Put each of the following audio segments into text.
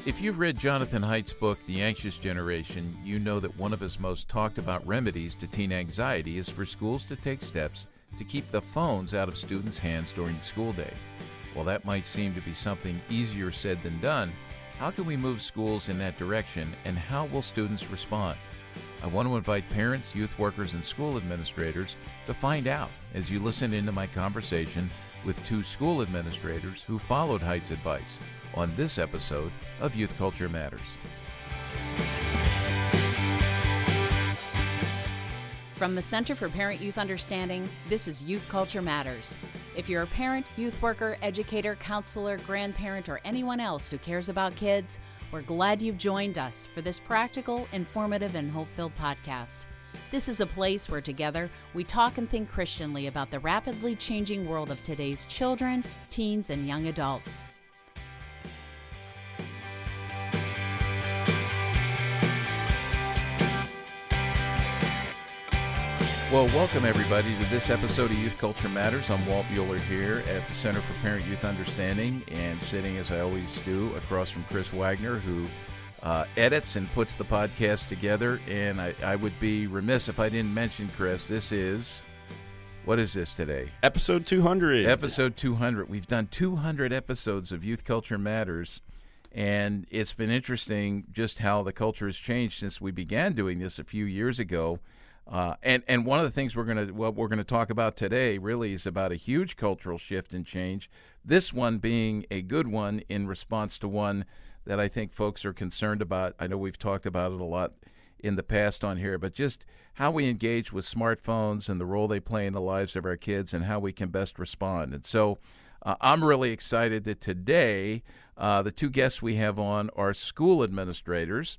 If you've read Jonathan Haidt's book, The Anxious Generation, you know that one of his most talked about remedies to teen anxiety is for schools to take steps to keep the phones out of students' hands during the school day. While that might seem to be something easier said than done, how can we move schools in that direction, and how will students respond? I want to invite parents, youth workers, and school administrators to find out as you listen into my conversation with two school administrators who followed Haidt's advice on this episode of Youth Culture Matters. From the Center for Parent-Youth Understanding, this is Youth Culture Matters. If you're a parent, youth worker, educator, counselor, grandparent, or anyone else who cares about kids, we're glad you've joined us for this practical, informative, and hope-filled podcast. This is a place where together we talk and think Christianly about the rapidly changing world of today's children, teens, and young adults. Well, welcome everybody to this episode of Youth Culture Matters. I'm Walt Mueller here at the Center for Parent-Youth Understanding, and sitting, as I always do, across from Chris Wagner, who edits and puts the podcast together. And I would be remiss if I didn't mention, Chris, this is, what is this today? Episode 200. Episode 200. We've done 200 episodes of Youth Culture Matters, and it's been interesting just how the culture has changed since we began doing this a few years ago. And one of the things we're gonna talk about today really is about a huge cultural shift and change. This one being a good one in response to one that I think folks are concerned about. I know we've talked about it a lot in the past on here, but just how we engage with smartphones and the role they play in the lives of our kids and how we can best respond. And so I'm really excited that today the two guests we have on are school administrators.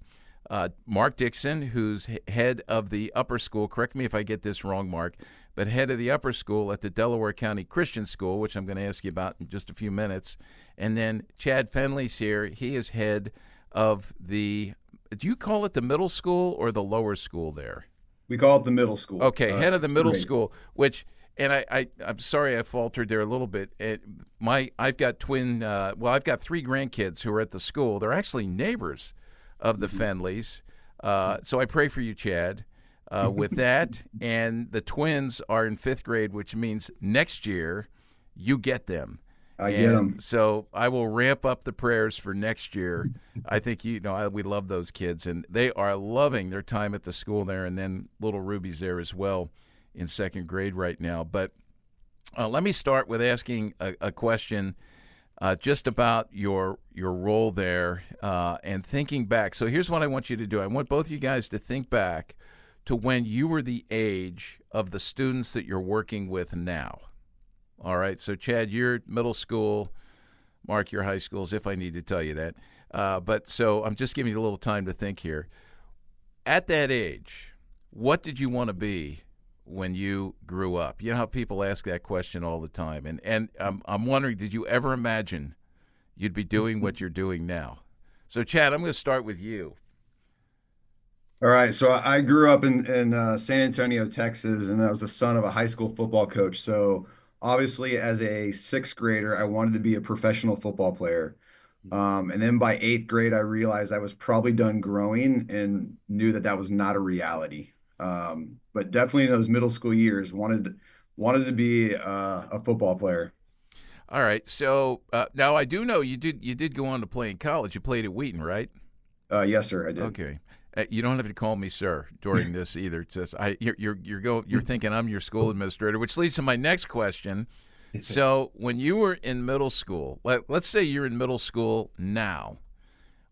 Mark Dixon, who's head of the upper school, correct me if I get this wrong, Mark, but head of the upper school at the Delaware County Christian School, which I'm going to ask you about in just a few minutes. And then Chad Fenley's here. He is head of do you call it the middle school or the lower school there? We call it the middle school. Okay, head of the middle great. school, which, and I'm sorry I faltered there a little bit. I've got I've got three grandkids who are at the school. They're actually neighbors of the Fenleys. So I pray for you, Chad, with that. And the twins are in fifth grade, which means next year you get them. I get them. So I will ramp up the prayers for next year. I think we love those kids, and they are loving their time at the school there. And then little Ruby's there as well in second grade right now. But let me start with asking a question just about your role there and thinking back. So here's what I want you to do. I want both of you guys to think back to when you were the age of the students that you're working with now. All right, so Chad, you're middle school. Mark, you're high school, as if I need to tell you that. But so I'm just giving you a little time to think here. At that age, what did you want to be when you grew up? You know how people ask that question all the time. And I'm wondering, did you ever imagine you'd be doing what you're doing now? So, Chad, I'm going to start with you. All right. So I grew up in San Antonio, Texas, and I was the son of a high school football coach. So obviously, as a sixth grader, I wanted to be a professional football player. And then by eighth grade, I realized I was probably done growing and knew that was not a reality. But definitely in those middle school years, wanted to be a football player. All right. So now I do know you did go on to play in college. You played at Wheaton, right? Yes, sir, I did. Okay. You don't have to call me sir during this either. It's just, you're thinking I'm your school administrator, which leads to my next question. So when you were in middle school, let's say you're in middle school now,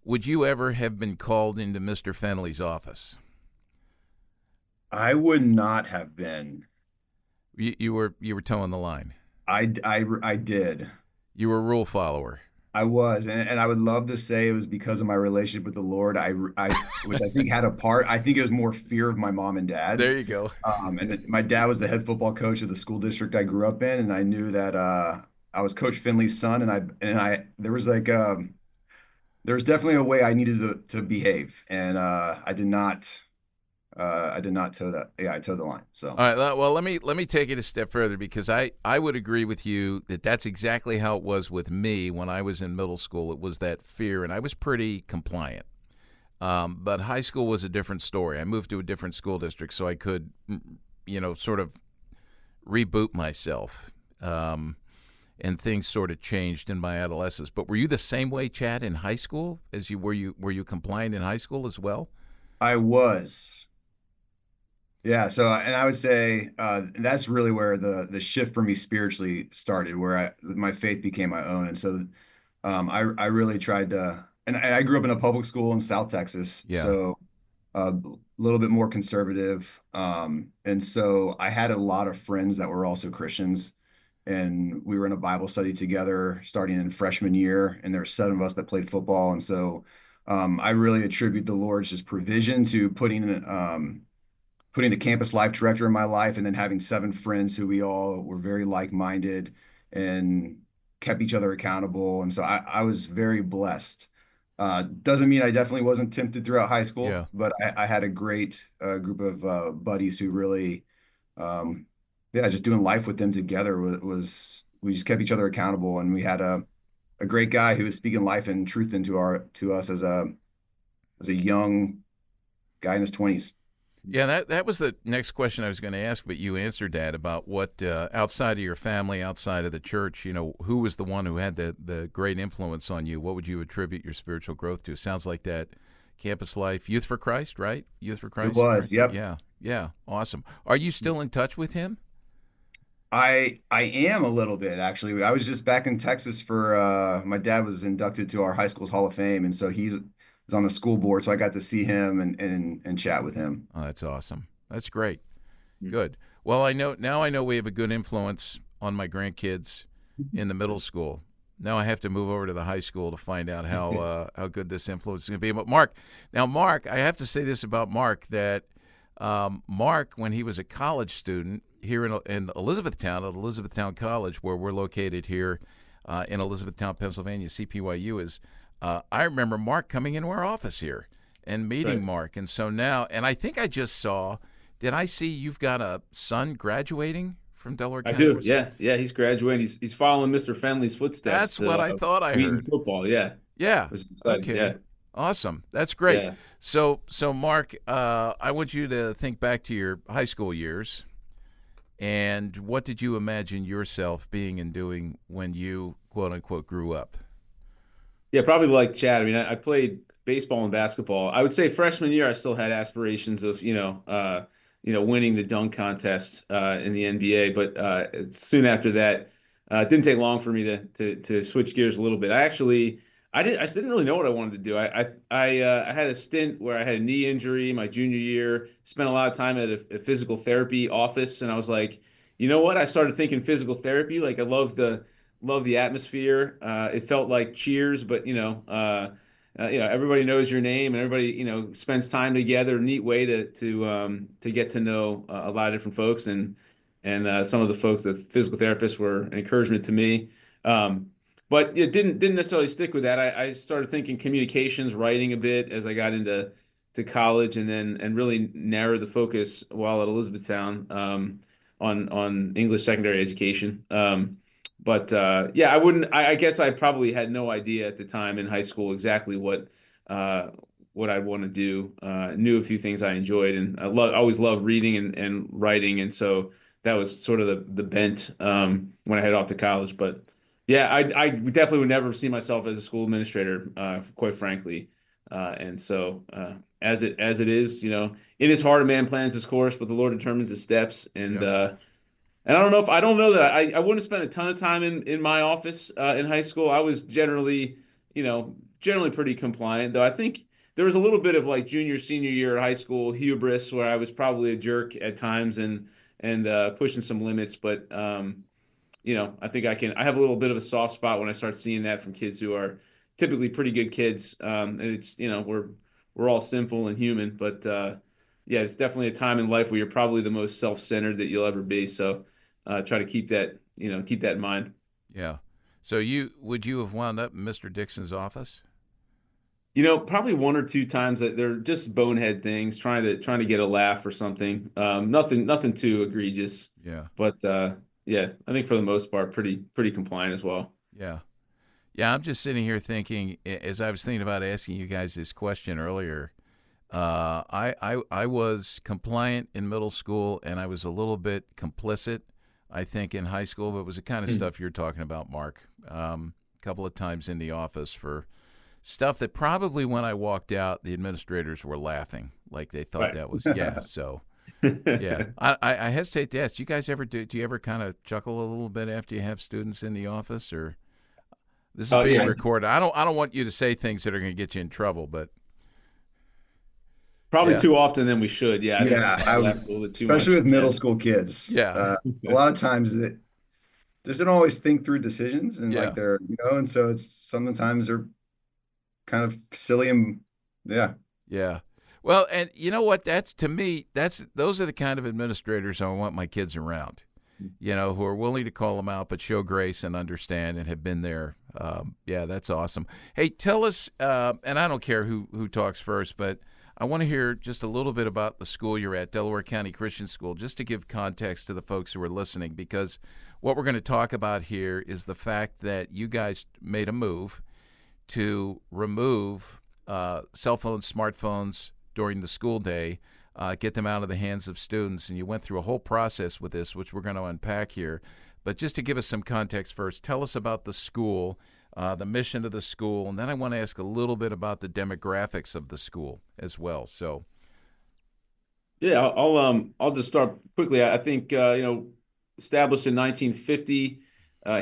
would you ever have been called into Mr. Fenley's office? I would not have been. You were towing the line. I did. You were a rule follower. I was, and I would love to say it was because of my relationship with the Lord. Which I think had a part. I think it was more fear of my mom and dad. There you go. And my dad was the head football coach of the school district I grew up in, and I knew that I was Coach Finley's son, and there was definitely a way I needed to behave, and I did not I did not toe that. Yeah, I towed the line. So All right. Well, let me take it a step further because I would agree with you that that's exactly how it was with me when I was in middle school. It was that fear, and I was pretty compliant. But high school was a different story. I moved to a different school district, so I could, sort of reboot myself. And things sort of changed in my adolescence. But were you the same way, Chad, in high school? As you were you compliant in high school as well? I was. Yeah, so and I would say that's really where the shift for me spiritually started, where my faith became my own, and so I really tried to, and I grew up in a public school in South Texas, Yeah. so a little bit more conservative, and so I had a lot of friends that were also Christians, and we were in a Bible study together starting in freshman year, and there were 7 of us that played football, and so I really attribute the Lord's just provision to putting the campus life director in my life and then having 7 friends who we all were very like-minded and kept each other accountable. And so I was very blessed. Doesn't mean I definitely wasn't tempted throughout high school, Yeah. but I had a great group of buddies who really, yeah, just doing life with them together was we just kept each other accountable. And we had a great guy who was speaking life and truth to us as a young guy in his 20s. Yeah, that was the next question I was going to ask, but you answered that about what outside of your family, outside of the church, who was the one who had the great influence on you? What would you attribute your spiritual growth to? Sounds like that campus life, Youth for Christ, right? Youth for It Christ, was, correct? yep. Yeah, yeah, awesome. Are you still in touch with him? I am a little bit actually. I was just back in Texas for my dad was inducted to our high school's Hall of Fame, and so he's on the school board, so I got to see him and chat with him. Oh, that's awesome. That's great. Good. Well, I know we have a good influence on my grandkids in the middle school. Now I have to move over to the high school to find out how good this influence is going to be. But Mark, I have to say this about Mark that Mark, when he was a college student here in Elizabethtown at Elizabethtown College, where we're located here in Elizabethtown, Pennsylvania, CPYU is. I remember Mark coming into our office here and meeting Right. Mark, and so now, and I think I just saw. Did I see you've got a son graduating from Delaware I County do. University? Yeah. Yeah. He's graduating. He's following Mr. Fenley's footsteps, That's what I thought I Wheaton heard. football. Yeah. Yeah. Which is exciting. Okay. Yeah. Awesome. That's great. Yeah. So Mark, I want you to think back to your high school years, and what did you imagine yourself being and doing when you quote unquote grew up? Yeah. Probably like Chad. I mean, I played baseball and basketball. I would say freshman year, I still had aspirations of, winning the dunk contest in the NBA. But soon after that, it didn't take long for me to switch gears a little bit. I didn't really know what I wanted to do. I had a stint where I had a knee injury my junior year. Spent a lot of time at a physical therapy office, and I was like, you know what? I started thinking physical therapy. Like I love the atmosphere. It felt like Cheers, but everybody knows your name and everybody spends time together. Neat way to get to know a lot of different folks and some of the folks, the physical therapists, were an encouragement to me. But it didn't necessarily stick with that. I started thinking communications, writing a bit as I got into college, and really narrowed the focus while at Elizabethtown on English secondary education. But I wouldn't. I guess I probably had no idea at the time in high school exactly uh, what I'd want to do. Knew a few things I enjoyed, and always loved reading and writing, and so that was sort of the bent when I head off to college. But yeah, I definitely would never see myself as a school administrator, quite frankly. And so as it is, it is hard. A man plans his course, but the Lord determines his steps, Yep. and I don't know that I wouldn't spend a ton of time in my office in high school. I was generally pretty compliant, though I think there was a little bit of like junior, senior year of high school hubris where I was probably a jerk at times and pushing some limits. But I think I have a little bit of a soft spot when I start seeing that from kids who are typically pretty good kids. And it's, we're all sinful and human, but yeah, it's definitely a time in life where you're probably the most self-centered that you'll ever be. So try to keep that in mind. Yeah. So would you have wound up in Mr. Dixon's office? Probably one or two times that they're just bonehead things, trying to get a laugh or something. Nothing too egregious, Yeah. but yeah, I think for the most part, pretty compliant as well. Yeah. Yeah, I'm just sitting here thinking, as I was thinking about asking you guys this question earlier, I was compliant in middle school, and I was a little bit complicit, I think, in high school. But it was the kind of stuff you're talking about, Mark. A couple of times in the office for stuff that probably when I walked out, the administrators were laughing, like they thought Right. that was, yeah. So, yeah, I hesitate to ask. Do you guys ever do you ever kind of chuckle a little bit after you have students in the office, or this is Oh being yeah, recorded? I don't want you to say things that are going to get you in trouble, but probably yeah, too often than we should. Yeah, I think Yeah, I I laugh would, a little bit too especially much. with Yeah. middle school kids. yeah, A lot of times it doesn't always think through decisions and like yeah. and so it's sometimes they're kind of silly and yeah. Yeah. Well, and you know what? That's to me, those are the kind of administrators I want my kids around. Who are willing to call them out, but show grace and understand and have been there. Yeah, that's awesome. Hey, tell us, and I don't care who talks first, but I want to hear just a little bit about the school you're at, Delaware County Christian School, just to give context to the folks who are listening, because what we're going to talk about here is the fact that you guys made a move to remove cell phones, smartphones during the school day, get them out of the hands of students. And you went through a whole process with this, which we're going to unpack here. But just to give us some context first, tell us about the school, the mission of the school, and then I want to ask a little bit about the demographics of the school as well. So, Yeah, I'll just start quickly. I think established in 1950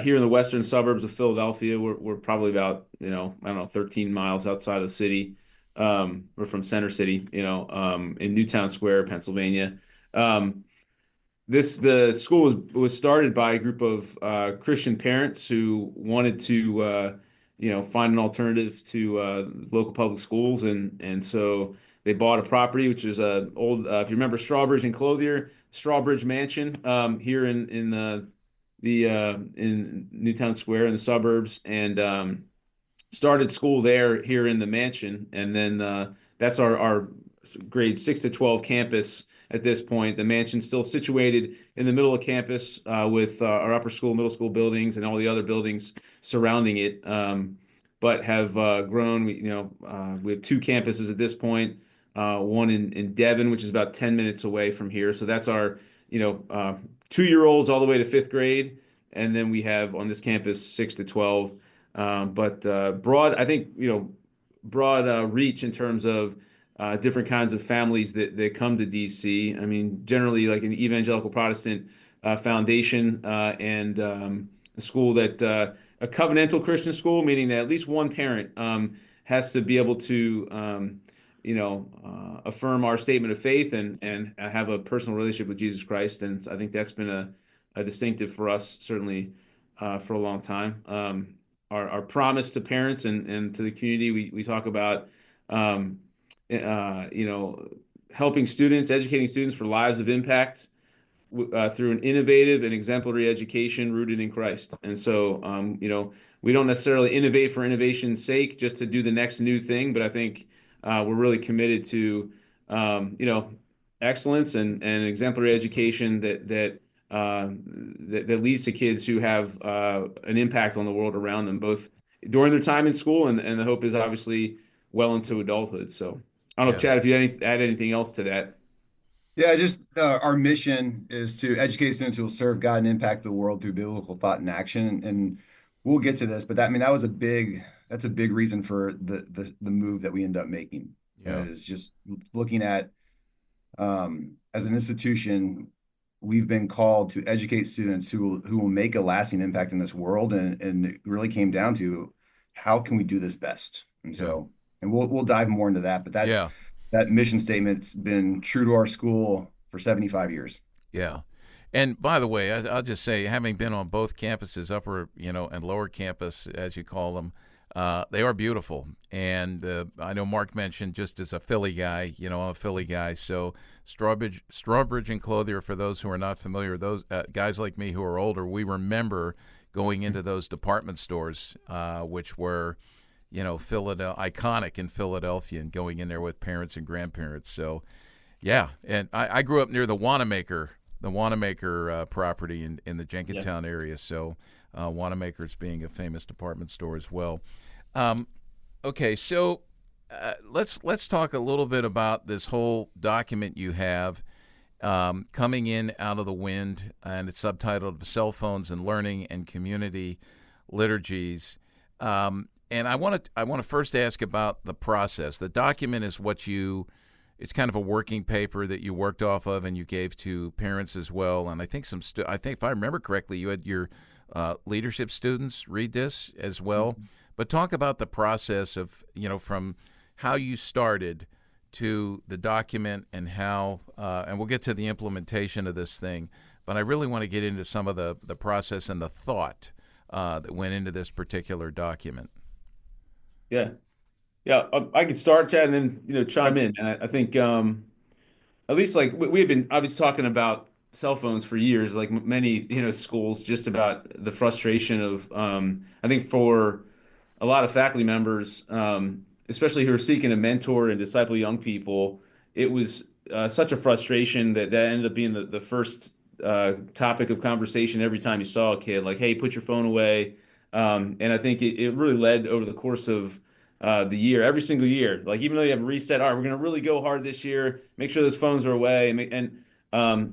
here in the western suburbs of Philadelphia. We're probably about I don't know 13 miles outside of the city. We're from Center City, in Newtown Square, Pennsylvania. Um, the school was started by a group of Christian parents who wanted to find an alternative to local public schools, and so they bought a property which is a old if you remember Strawbridge and Clothier Strawbridge Mansion here in Newtown Square in the suburbs, and started school there here in the mansion, and then that's our grade 6 to 12 campus at this point. The mansion's still situated in the middle of campus with our upper school, middle school buildings, and all the other buildings surrounding it. But have grown. We have two campuses at this point. One in Devon, which is about 10 minutes away from here. So that's our 2-year-olds all the way to fifth grade, and then we have on this campus 6 to 12. But broad, I think, broad reach in terms of different kinds of families that come to DC. I mean, generally like an evangelical Protestant foundation and a school that a covenantal Christian school, meaning that at least one parent has to be able to, affirm our statement of faith and have a personal relationship with Jesus Christ. And I think that's been a distinctive for us, certainly for a long time. Our promise to parents and to the community, we talk about, helping students, educating students for lives of impact through an innovative and exemplary education rooted in Christ. And so, we don't necessarily innovate for innovation's sake, just to do the next new thing, but I think we're really committed to, excellence and exemplary education that leads to kids who have an impact on the world around them, both during their time in school and the hope is obviously well into adulthood. So I don't know if yeah, Chad, if you add anything else to that. Yeah, just our mission is to educate students who will serve God and impact the world through biblical thought and action. And we'll get to this, but that's a big reason for the move that we end up making yeah, is just looking at as an institution, we've been called to educate students who will make a lasting impact in this world, and it really came down to how can we do this best. And yeah, so, and we'll dive more into that, but yeah, that mission statement's been true to our school for 75 years. yeah. And by the way, I'll just say, having been on both campuses, upper, and lower campus, as you call them, they are beautiful. And I know Mark mentioned, just as a Philly guy, I'm a Philly guy. So Strawbridge and Clothier, for those who are not familiar, those guys like me who are older, we remember going into those department stores, which were, iconic in Philadelphia, and going in there with parents and grandparents. So, yeah, and I grew up near the Wanamaker property in the Jenkintown area. So, Wanamaker's being a famous department store as well. Okay, so let's talk a little bit about this whole document you have coming in out of the wind, and it's subtitled "Cell Phones and Learning and Community Liturgies." And I want to first ask about the process. The document is it's kind of a working paper that you worked off of, and you gave to parents as well. And I think I think if I remember correctly, you had your leadership students read this as well. Mm-hmm. But talk about the process of, from how you started to the document, and how, and we'll get to the implementation of this thing. But I really want to get into some of the process and the thought that went into this particular document. Yeah. Yeah, I can start, Chad, and then chime in. And I think at least like we had been obviously talking about cell phones for years, like many schools, just about the frustration of I think for a lot of faculty members, especially who are seeking to mentor and disciple young people, it was such a frustration that ended up being the first topic of conversation every time you saw a kid, like, hey, put your phone away. And I think it really led over the course of the year, every single year. Like, even though you have a reset, all right, we're going to really go hard this year, make sure those phones are away. And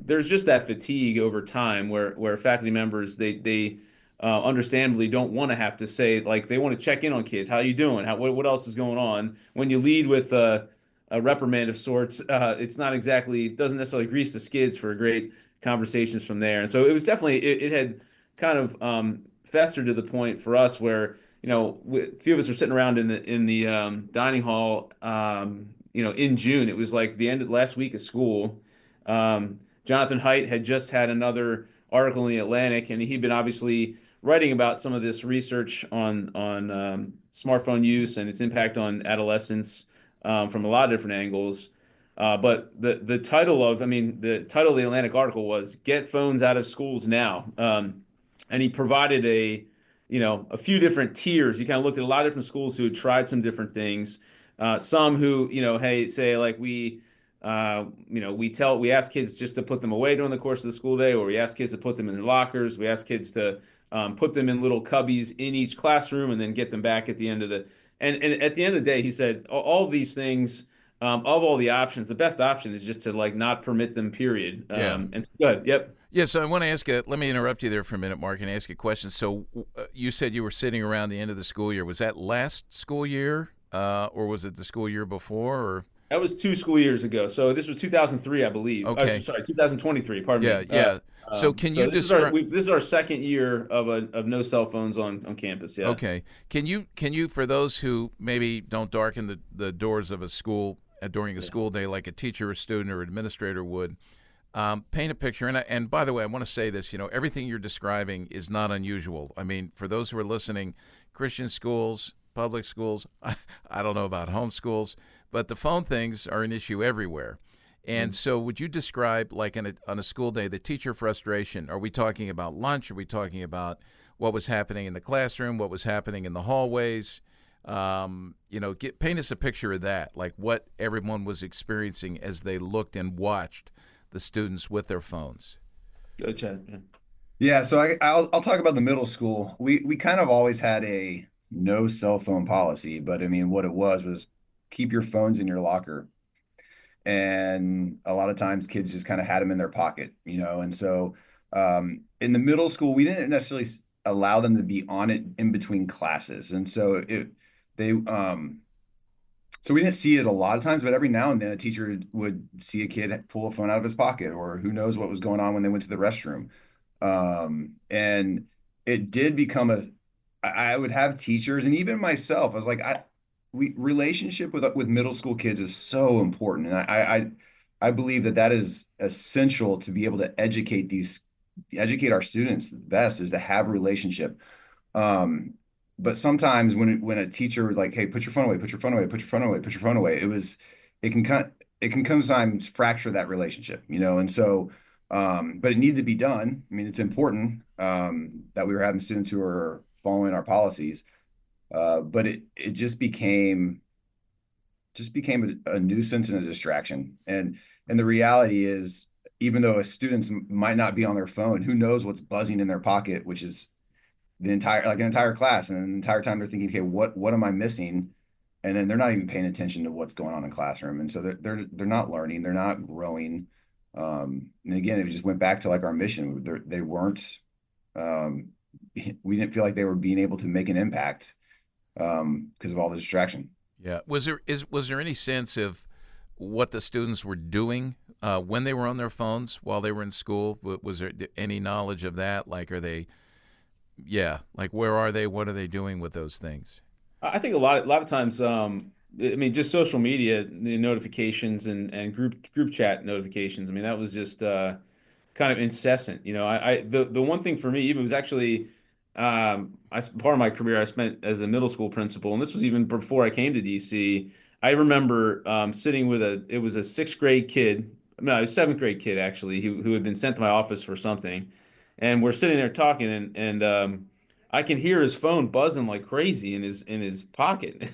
there's just that fatigue over time where faculty members, they understandably don't want to have to say, like, they want to check in on kids. How you doing? What else is going on? When you lead with a reprimand of sorts, it doesn't necessarily grease the skids for great conversations from there. And so it was definitely, it had kind of festered to the point for us where, a few of us are sitting around in the dining hall, in June. It was like the end of last week of school. Jonathan Haidt had just had another article in the Atlantic, and he'd been obviously writing about some of this research on smartphone use and its impact on adolescents from a lot of different angles. But the title of the Atlantic article was "Get Phones Out of Schools Now," and he provided a few different tiers. He kind of looked at a lot of different schools who had tried some different things. Some who, hey, say like we ask kids just to put them away during the course of the school day, or we ask kids to put them in their lockers. We ask kids to put them in little cubbies in each classroom and then get them back at the end of and at the end of the day, he said all of these things, of all the options, the best option is just to like not permit them, period. And good. Yep. Yeah, so I want to ask let me interrupt you there for a minute, Mark, and ask a question. So you said you were sitting around the end of the school year. Was that last school year, or was it the school year before? Or that was 2 school years ago. So this was 2003, I believe. Okay. Sorry, 2023. Pardon me. Yeah. So can you describe? This is our second year of no cell phones on campus. Yeah. Okay. Can you for those who maybe don't darken the doors of a school during a school day, like a teacher, a student, or administrator would, paint a picture? And by the way, I want to say this. Everything you're describing is not unusual. I mean, for those who are listening, Christian schools, public schools, I don't know about homeschools, but the phone things are an issue everywhere. And so would you describe, like on a school day, the teacher frustration? Are we talking about lunch? Are we talking about what was happening in the classroom, what was happening in the hallways? Paint us a picture of that, like what everyone was experiencing as they looked and watched the students with their phones. Go, Chad. Yeah, so I'll talk about the middle school. We kind of always had a no cell phone policy, but I mean, what it was keep your phones in your locker. And a lot of times kids just kind of had them in their pocket, and so in the middle school, we didn't necessarily allow them to be on it in between classes. And so so we didn't see it a lot of times, but every now and then a teacher would see a kid pull a phone out of his pocket, or who knows what was going on when they went to the restroom. And it did become I would have teachers, and even myself, I was like, relationship with middle school kids is so important. And I believe that is essential to be able to educate our students. The best is to have a relationship. But sometimes when a teacher was like, hey, put your phone away, put your phone away, put your phone away, put your phone away, it can sometimes fracture that relationship, and so but it needed to be done. I mean, it's important that we were having students who are following our policies. But it just became a nuisance and a distraction. And the reality is, even though students might not be on their phone, who knows what's buzzing in their pocket, which is an entire class, and the entire time they're thinking, okay, what am I missing? And then they're not even paying attention to what's going on in the classroom, and so they're not learning, they're not growing. And again, it just went back to like our mission. They weren't. Um, we didn't feel like they were being able to make an impact because of all the distraction. Yeah. Was there any sense of what the students were doing when they were on their phones while they were in school? Was there any knowledge of that? Like, are they? Yeah. Like, where are they? What are they doing with those things? I think a lot of times, I mean, just social media, the notifications and group chat notifications. I mean, that was just kind of incessant. The one thing for me even was actually, part of my career I spent as a middle school principal, and this was even before I came to DC. I remember sitting with it was a sixth grade kid, no, a seventh grade kid actually, who had been sent to my office for something, and we're sitting there talking, and I can hear his phone buzzing like crazy in his pocket.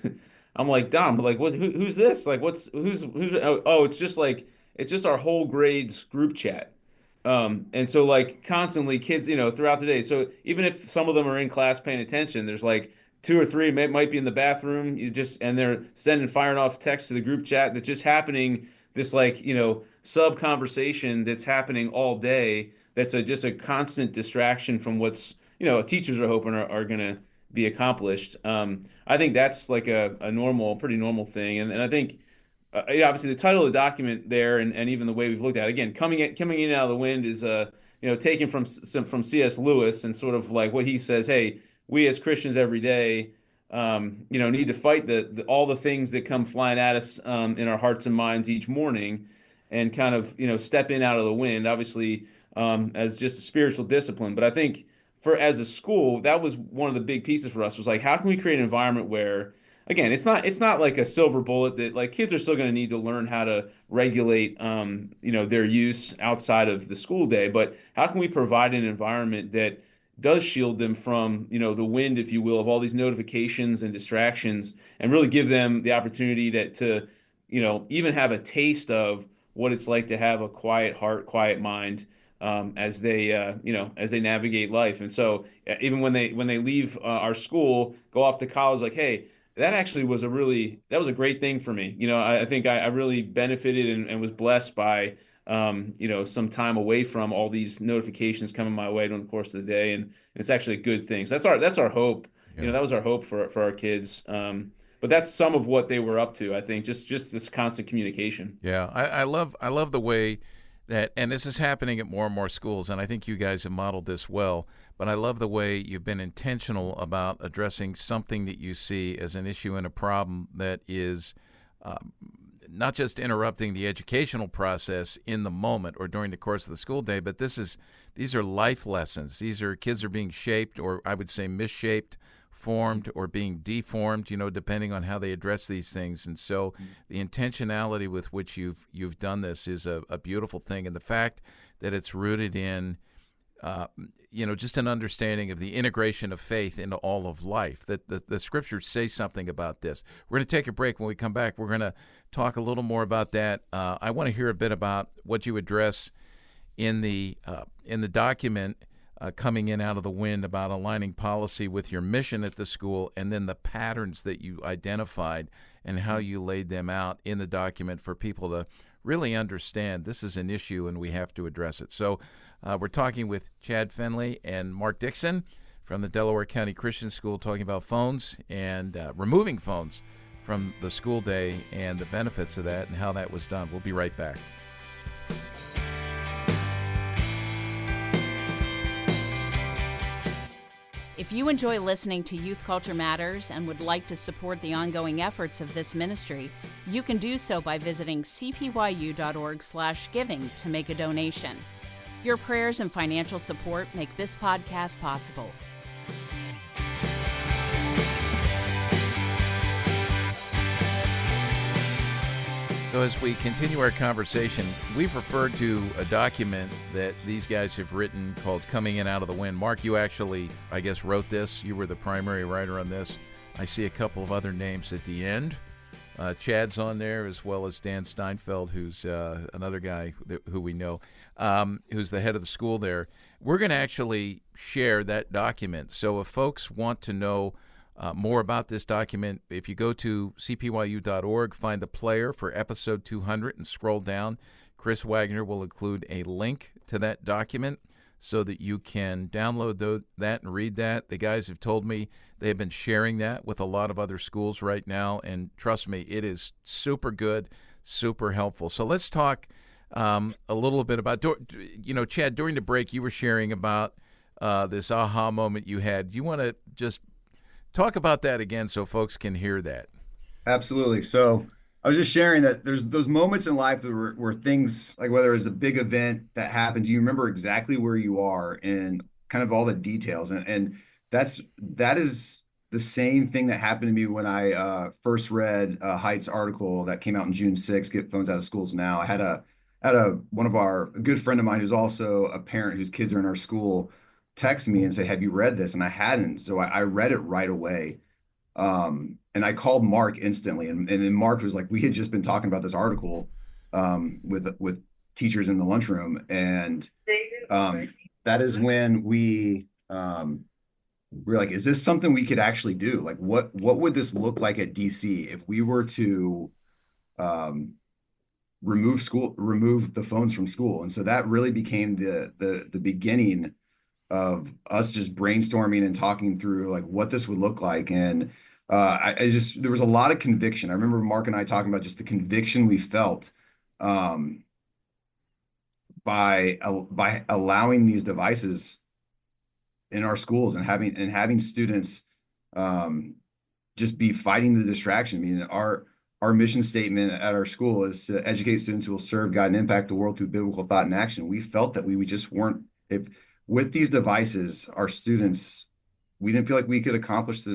I'm like, Dom, like, who's this? Like, who's? Oh, it's just our whole grade's group chat. And so like constantly kids, throughout the day. So even if some of them are in class paying attention, there's like two or three might be in the bathroom. And they're firing off text to the group chat that's just happening. This like, sub conversation that's happening all day. That's just a constant distraction from what's, teachers are hoping are going to be accomplished. I think that's like a pretty normal thing. And I think, yeah, obviously the title of the document there, and even the way we've looked at it, again, coming in and out of the wind is taken from C.S. Lewis, and sort of like what he says, hey, we as Christians every day need to fight all the things that come flying at us in our hearts and minds each morning, and kind of step in out of the wind, obviously, as just a spiritual discipline. But I think for as a school, that was one of the big pieces for us, was like, how can we create an environment where, again, it's not like a silver bullet, that like kids are still going to need to learn how to regulate their use outside of the school day, but how can we provide an environment that does shield them from the wind, if you will, of all these notifications and distractions, and really give them the opportunity to even have a taste of what it's like to have a quiet heart, quiet mind, as they navigate life. And so even when they leave our school, go off to college, like, hey, that was a great thing for me. I think I really benefited and was blessed by some time away from all these notifications coming my way during the course of the day, and it's actually a good thing. So that's our hope. Yeah. That was our hope for our kids. But that's some of what they were up to, I think, just this constant communication. Yeah, I love the way that, and this is happening at more and more schools, and I think you guys have modeled this well. But I love the way you've been intentional about addressing something that you see as an issue and a problem that is not just interrupting the educational process in the moment or during the course of the school day, but these are life lessons. Kids are being shaped, or I would say misshaped, formed, or being deformed, depending on how they address these things. And so the intentionality with which you've done this is a beautiful thing, and the fact that it's rooted in just an understanding of the integration of faith into all of life, that the scriptures say something about this. We're going to take a break. When we come back, we're going to talk a little more about that. I want to hear a bit about what you address in the document, coming in out of the wind, about aligning policy with your mission at the school, and then the patterns that you identified and how you laid them out in the document for people to really understand this is an issue and we have to address it. So we're talking with Chad Finley and Mark Dixon from the Delaware County Christian School, talking about phones and removing phones from the school day and the benefits of that and how that was done. We'll be right back. If you enjoy listening to Youth Culture Matters and would like to support the ongoing efforts of this ministry, you can do so by visiting cpyu.org/giving to make a donation. Your prayers and financial support make this podcast possible. So as we continue our conversation, we've referred to a document that these guys have written called Coming In Out of the Wind. Mark, you actually, I guess, wrote this. You were the primary writer on this. I see a couple of other names at the end. Chad's on there, as well as Dan Steinfeld, who's another guy who we know, who's the head of the school there. We're going to actually share that document. So if folks want to know more about this document, if you go to cpyu.org, find the player for episode 200 and scroll down, Chris Wagner will include a link to that document so that you can download that and read that. The guys have told me they've been sharing that with a lot of other schools right now, and trust me, it is super good, super helpful. So let's talk a little bit about, Chad, during the break you were sharing about this aha moment you had. Do you want to just talk about that again so folks can hear that? Absolutely. So I was just sharing that there's those moments in life where things, like whether it's a big event that happens, you remember exactly where you are and kind of all the details. And that is the same thing that happened to me when I first read Haidt's article that came out in June 6th, Get Phones Out of Schools Now. I had a good friend of mine who's also a parent whose kids are in our school text me and say, have you read this? And I hadn't. So I read it right away. And I called Mark instantly, and then Mark was like, we had just been talking about this article with teachers in the lunchroom, and that is when we were like, is this something we could actually do? Like, what would this look like at DC if we were to remove the phones from school? And so that really became the beginning of us just brainstorming and talking through like what this would look like. And there was a lot of conviction. I remember Mark and I talking about just the conviction we felt by allowing these devices in our schools and having students just be fighting the distraction. I mean, our mission statement at our school is to educate students who will serve, guide, and impact the world through biblical thought and action. We felt that we just weren't, with these devices, our students, we didn't feel like we could accomplish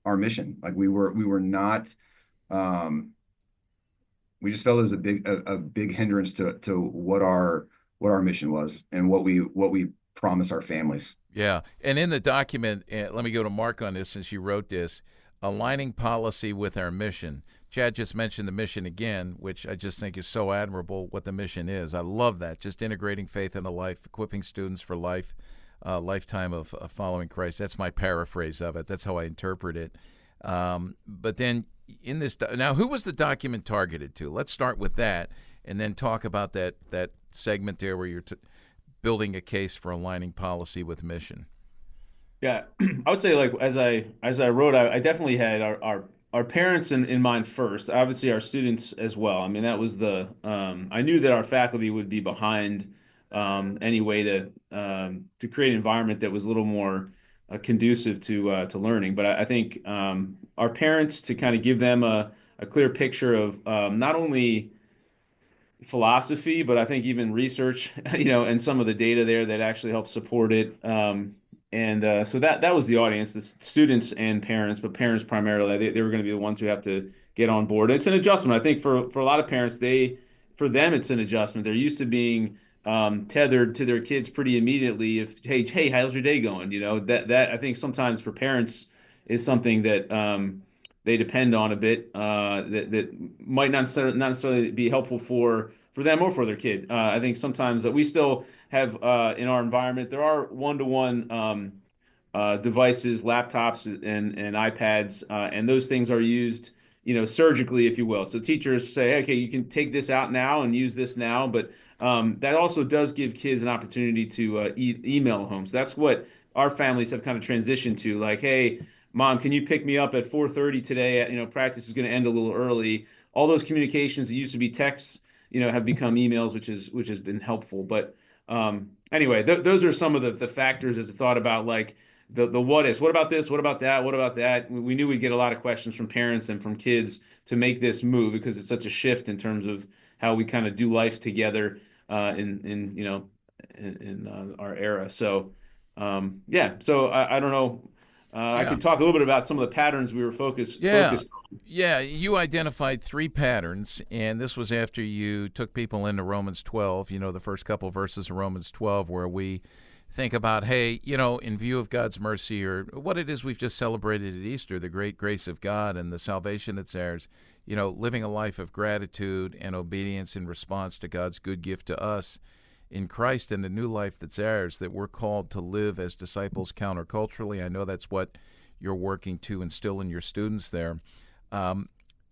our mission. Like we were not, we just felt it was a big hindrance to what our mission was and what we promise our families. Yeah. And in the document, let me go to Mark on this since you wrote this, aligning policy with our mission. Chad just mentioned the mission again, which I just think is so admirable what the mission is. I love that. Just integrating faith into life, equipping students for life, lifetime of following Christ. That's my paraphrase of it. That's how I interpret it. But then in this, now who was the document targeted to? Let's start with that and then talk about that segment there where you're building a case for aligning policy with mission. Yeah, I would say like as I wrote, I definitely had our parents in mind first. Obviously, our students as well. I mean, that was I knew that our faculty would be behind any way to create an environment that was a little more conducive to learning. But I think our parents, to kind of give them a clear picture of not only philosophy, but I think even research, and some of the data there that actually helps support it. So that was the audience, the students and parents, but parents primarily. They were going to be the ones who have to get on board. It's an adjustment. I think for a lot of parents, for them it's an adjustment. They're used to being tethered to their kids pretty immediately. If hey, how's your day going? That I think sometimes for parents is something that they depend on a bit. That might not necessarily be helpful for them or for their kid. I think sometimes that we still have in our environment, there are one-to-one devices, laptops and iPads, and those things are used, surgically, if you will. So teachers say, okay, you can take this out now and use this now, but that also does give kids an opportunity to email home. So that's what our families have kind of transitioned to. Like, hey, Mom, can you pick me up at 4:30 today? Practice is going to end a little early. All those communications that used to be texts, have become emails, which has been helpful. But anyway, those are some of the factors as I thought about like the what ifs. What about this? What about that? What about that? We knew we'd get a lot of questions from parents and from kids to make this move because it's such a shift in terms of how we kind of do life together in our era. So yeah. So I don't know. I could talk a little bit about some of the patterns we were focused on. Yeah, you identified 3 patterns, and this was after you took people into Romans 12, the first couple verses of Romans 12, where we think about, hey, in view of God's mercy or what it is we've just celebrated at Easter, the great grace of God and the salvation that's ours, living a life of gratitude and obedience in response to God's good gift to us in Christ and the new life that's ours, that we're called to live as disciples counterculturally. I know that's what you're working to instill in your students there.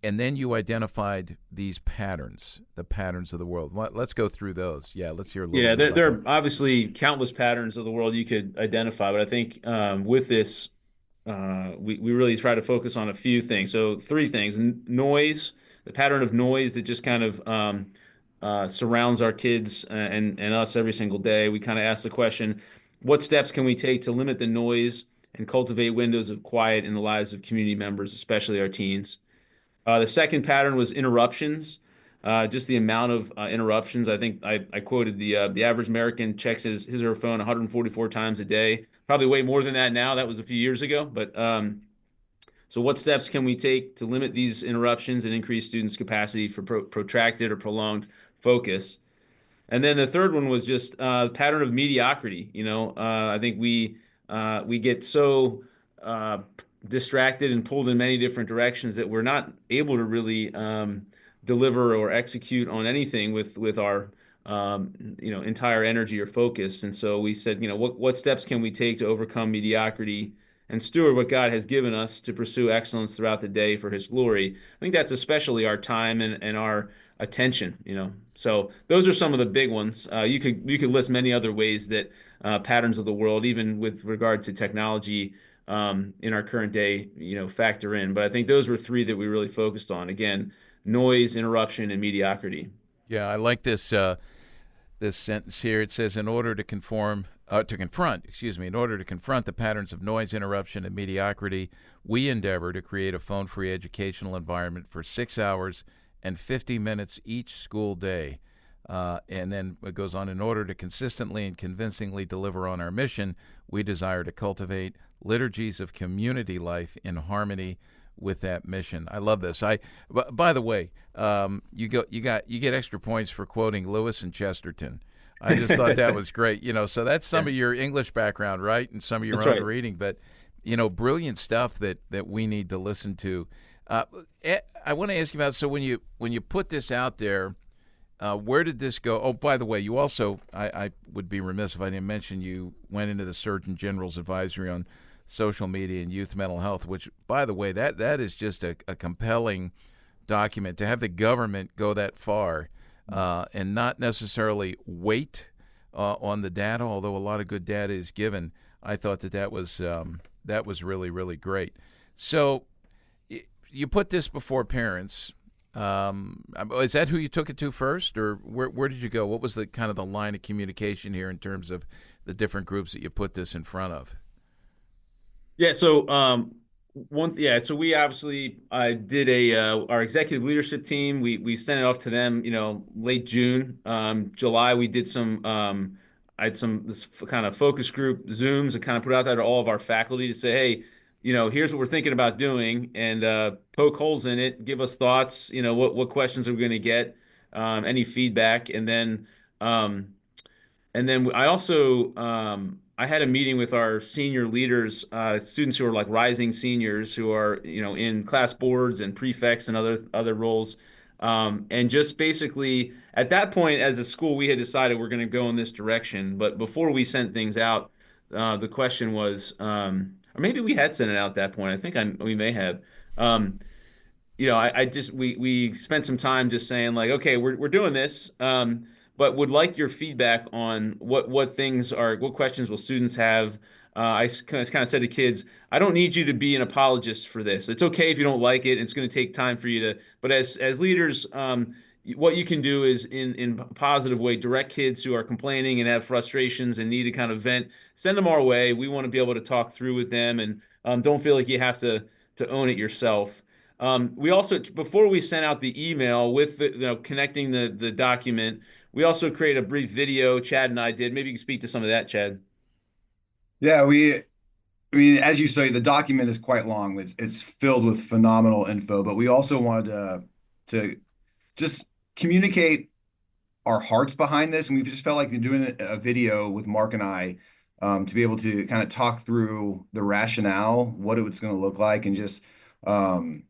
And then you identified these patterns, the patterns of the world. Let's go through those. Yeah, let's hear a little Yeah, bit about there that. are obviously countless patterns of the world you could identify, but I think with this, we really try to focus on a few things. So three things: noise, the pattern of noise that just kind of surrounds our kids and us every single day. We kind of ask the question, what steps can we take to limit the noise and cultivate windows of quiet in the lives of community members, especially our teens? The second pattern was interruptions, just the amount of interruptions. I think I quoted the average American checks his or her phone 144 times a day. Probably way more than that now. That was a few years ago. But so, what steps can we take to limit these interruptions and increase students' capacity for protracted or prolonged focus? And then the third one was just pattern of mediocrity. I think we get so distracted and pulled in many different directions that we're not able to really deliver or execute on anything with our entire energy or focus. And so we said, what steps can we take to overcome mediocrity and steward what God has given us to pursue excellence throughout the day for His glory? I think that's especially our time and our attention. So those are some of the big ones. You could list many other ways that patterns of the world, even with regard to technology, in our current day, factor in. But I think those were three that we really focused on. Again, noise, interruption, and mediocrity. Yeah, I like this sentence here. It says, in order to confront the patterns of noise, interruption, and mediocrity, we endeavor to create a phone-free educational environment for 6 hours and 50 minutes each school day. And then it goes on, in order to consistently and convincingly deliver on our mission, we desire to cultivate liturgies of community life in harmony with that mission. I love this. By the way, you get extra points for quoting Lewis and Chesterton. I just thought that was great. So that's some of your English background, right? And some of your That's own right. reading, but brilliant stuff that we need to listen to. I want to ask you about, so when you put this out there, where did this go? Oh, by the way, you also, I would be remiss if I didn't mention, you went into the Surgeon General's advisory on social media and youth mental health, which, by the way, that is just a compelling document. To have the government go that far and not necessarily wait on the data, although a lot of good data is given, I thought that was really, really great. So you put this before parents. Is that who you took it to first, or where did you go? What was the kind of the line of communication here in terms of the different groups that you put this in front of? Yeah. So so we obviously did our executive leadership team. We sent it off to them, late June. July we did I had some this kind of focus group Zooms and kind of put out there to all of our faculty to say, hey, here's what we're thinking about doing, and poke holes in it, give us thoughts. What questions are we going to get, any feedback, and then I also I had a meeting with our senior leaders, students who are like rising seniors who are in class boards and prefects and other roles, and just basically at that point as a school we had decided we're going to go in this direction. But before we sent things out, the question was, or maybe we had sent it out at that point. I think we may have. I just we spent some time just saying like, okay, we're doing this, but would like your feedback on what what questions will students have. I kind of said to kids, I don't need you to be an apologist for this. It's okay if you don't like it. It's going to take time for you to, but as leaders, what you can do is in a positive way direct kids who are complaining and have frustrations and need to kind of vent. Send them our way. We want to be able to talk through with them, and don't feel like you have to own it yourself. We also, before we sent out the email with connecting the document, we also created a brief video. Chad and I did. Maybe you can speak to some of that, Chad. Yeah, I mean, as you say, the document is quite long. It's filled with phenomenal info, but we also wanted to just communicate our hearts behind this, and we just felt like doing a video with Mark and I to be able to kind of talk through the rationale, what it was going to look like, and just and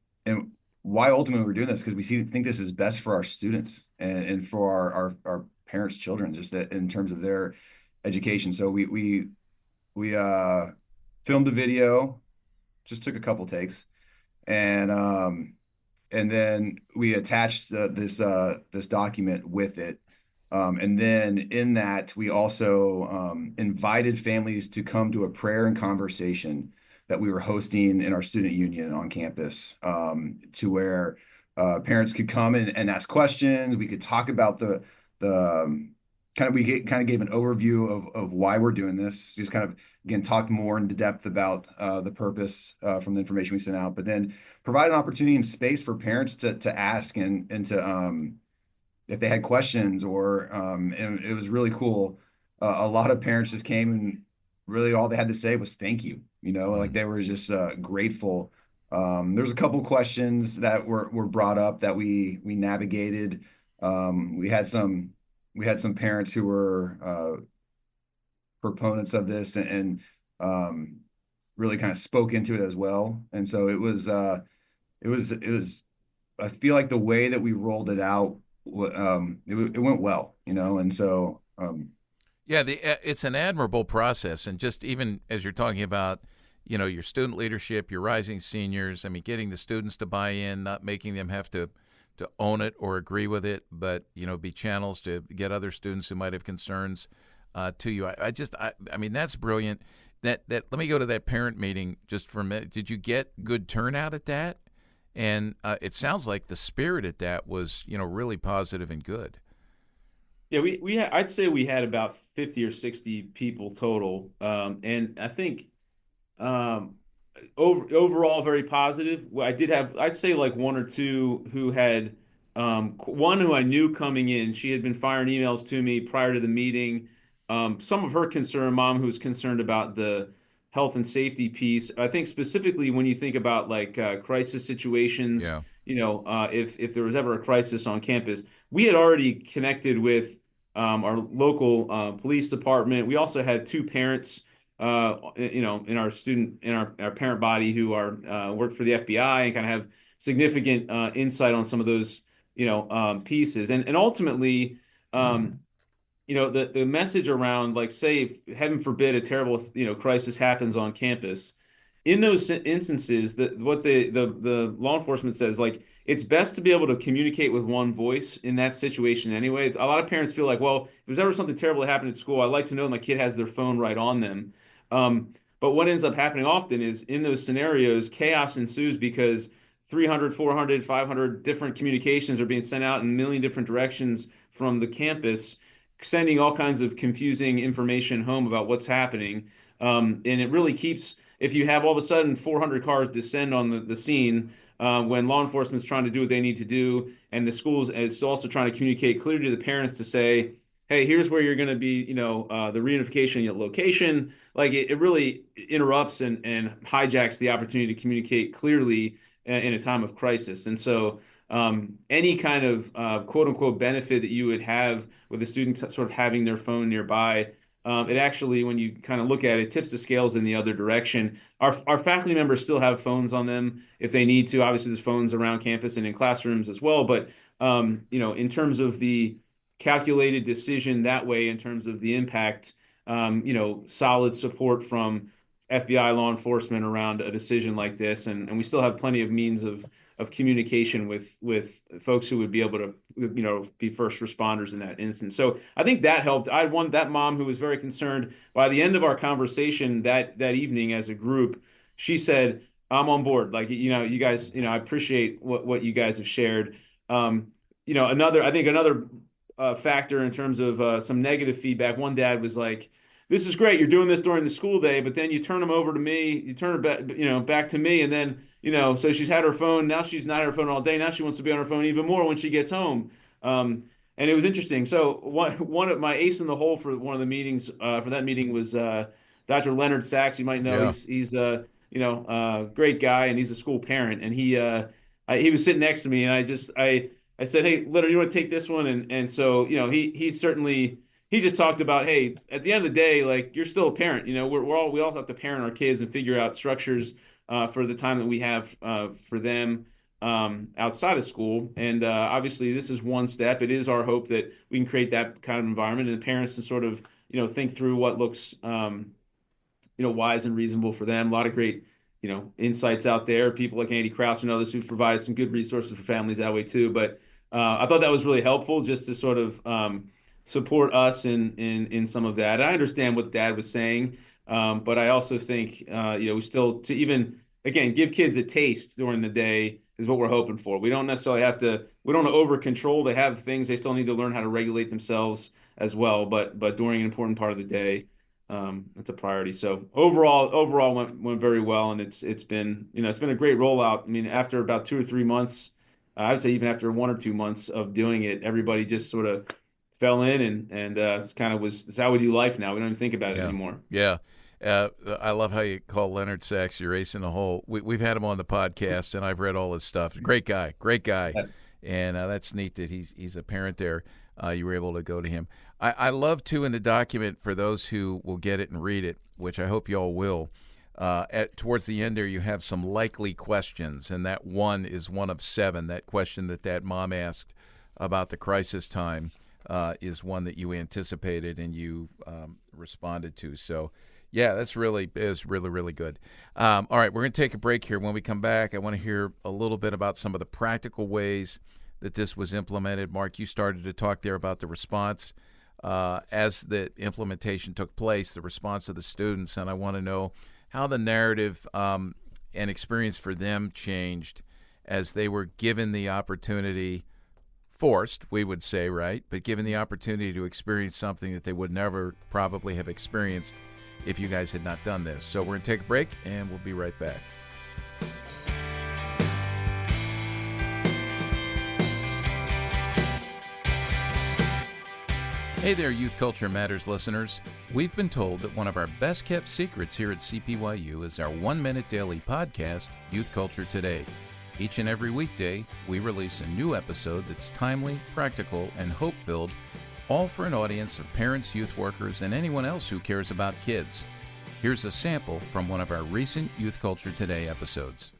why ultimately we're doing this, because think this is best for our students and for our parents' children, just that in terms of their education. So we filmed a video, just took a couple takes, and then we attached this document with it. And then in that, we also invited families to come to a prayer and conversation that we were hosting in our student union on campus, to where parents could come and ask questions. We could talk about the kind of gave an overview of why we're doing this. Just kind of again talked more into depth about the purpose from the information we sent out, but then provide an opportunity and space for parents to ask and to if they had questions, or and it was really cool. A lot of parents just came, and really all they had to say was thank you. Like they were just grateful. There's a couple questions that were brought up that we navigated. We had some parents who were proponents of this, and really kind of spoke into it as well. And so it was I feel like the way that we rolled it out, it went well, and so Yeah, it's an admirable process, and just even as you're talking about, your student leadership, your rising seniors. I mean, getting the students to buy in, not making them have to own it or agree with it, but be channels to get other students who might have concerns to you. I mean, that's brilliant. That let me go to that parent meeting just for a minute. Did you get good turnout at that? And it sounds like the spirit at that was really positive and good. Yeah, I'd say we had about 50 or 60 people total. And I think um, overall very positive. Well, I'd say like one or two who had, one who I knew coming in. She had been firing emails to me prior to the meeting. Some of her concern, mom, who's concerned about the health and safety piece. I think specifically when you think about like crisis situations, Yeah. if there was ever a crisis on campus, we had already connected with our local police department. We also had two parents in our parent body who are work for the FBI and kind of have significant insight on some of those, pieces. And ultimately, the message around, like, say, if, heaven forbid, a terrible, crisis happens on campus. In those instances, what the law enforcement says, like, it's best to be able to communicate with one voice in that situation anyway. A lot of parents feel like, well, if there's ever something terrible that happened at school, I'd like to know my kid has their phone right on them. But what ends up happening often is in those scenarios, chaos ensues because 300, 400, 500 different communications are being sent out in a million different directions from the campus, sending all kinds of confusing information home about what's happening. And it really keeps, if you have all of a sudden 400 cars descend on the scene when law enforcement's trying to do what they need to do, and the schools is also trying to communicate clearly to the parents to say, hey, here's where you're going to be, the reunification location. Like it really interrupts and hijacks the opportunity to communicate clearly in a time of crisis. And so any kind of quote unquote benefit that you would have with a student sort of having their phone nearby, it actually, when you kind of look at it, tips the scales in the other direction. Our faculty members still have phones on them if they need to. Obviously, there's phones around campus and in classrooms as well. But in terms of the calculated decision that way, in terms of the impact, solid support from FBI law enforcement around a decision like this, and we still have plenty of means of communication with folks who would be able to be first responders in that instance. So I think that helped. I had that mom who was very concerned. By the end of our conversation that evening as a group, she said, I'm on board. Like, you guys, I appreciate what you guys have shared. Another factor in terms of some negative feedback. One dad was like, "This is great. You're doing this during the school day, but then you turn them over to me. You turn her back to me, and then so she's had her phone. Now she's not at her phone all day. Now she wants to be on her phone even more when she gets home." And it was interesting. So one of my ace in the hole for one of the meetings for that meeting was Dr. Leonard Sachs. You might know Yeah. he's great guy, and he's a school parent, and he was sitting next to me, and I said, "Hey, Leonard, you want to take this one?" And so he's certainly he just talked about, hey, at the end of the day, like you're still a parent. We all have to parent our kids and figure out structures for the time that we have for them outside of school. And obviously, this is one step. It is our hope that we can create that kind of environment, and the parents can sort of think through what looks wise and reasonable for them. A lot of great insights out there. People like Andy Kraus and others who've provided some good resources for families that way too. But I thought that was really helpful just to sort of support us in some of that. I understand what Dad was saying, but I also think we still to even again give kids a taste during the day is what we're hoping for. We don't necessarily have to. We don't over control. They have things they still need to learn how to regulate themselves as well. But during an important part of the day, it's a priority. So overall went very well, and it's been it's been a great rollout. I mean, after about 2 or 3 months, I would say even after 1 or 2 months of doing it, everybody just sort of fell in, and it's how we do life now. We don't even think about it anymore. Yeah. I love how you call Leonard Sachs your ace in the hole. We've had him on the podcast, and I've read all his stuff. Great guy, and that's neat that he's a parent there. You were able to go to him. I love, too, in the document, for those who will get it and read it, which I hope you all will, towards the end there you have some likely questions, and that one is one of 7. That question that mom asked about the crisis time is one that you anticipated and you responded to. So, yeah, it was really, really good. All right, we're going to take a break here. When we come back, I want to hear a little bit about some of the practical ways that this was implemented. Mark, you started to talk there about the response as the implementation took place, the response of the students, and I want to know how the narrative and experience for them changed as they were given the opportunity, forced, we would say, right, but given the opportunity to experience something that they would never probably have experienced if you guys had not done this. So we're going to take a break, and we'll be right back. Hey there, Youth Culture Matters listeners. We've been told that one of our best-kept secrets here at CPYU is our 1-minute daily podcast, Youth Culture Today. Each and every weekday, we release a new episode that's timely, practical, and hope-filled, all for an audience of parents, youth workers, and anyone else who cares about kids. Here's a sample from one of our recent Youth Culture Today episodes.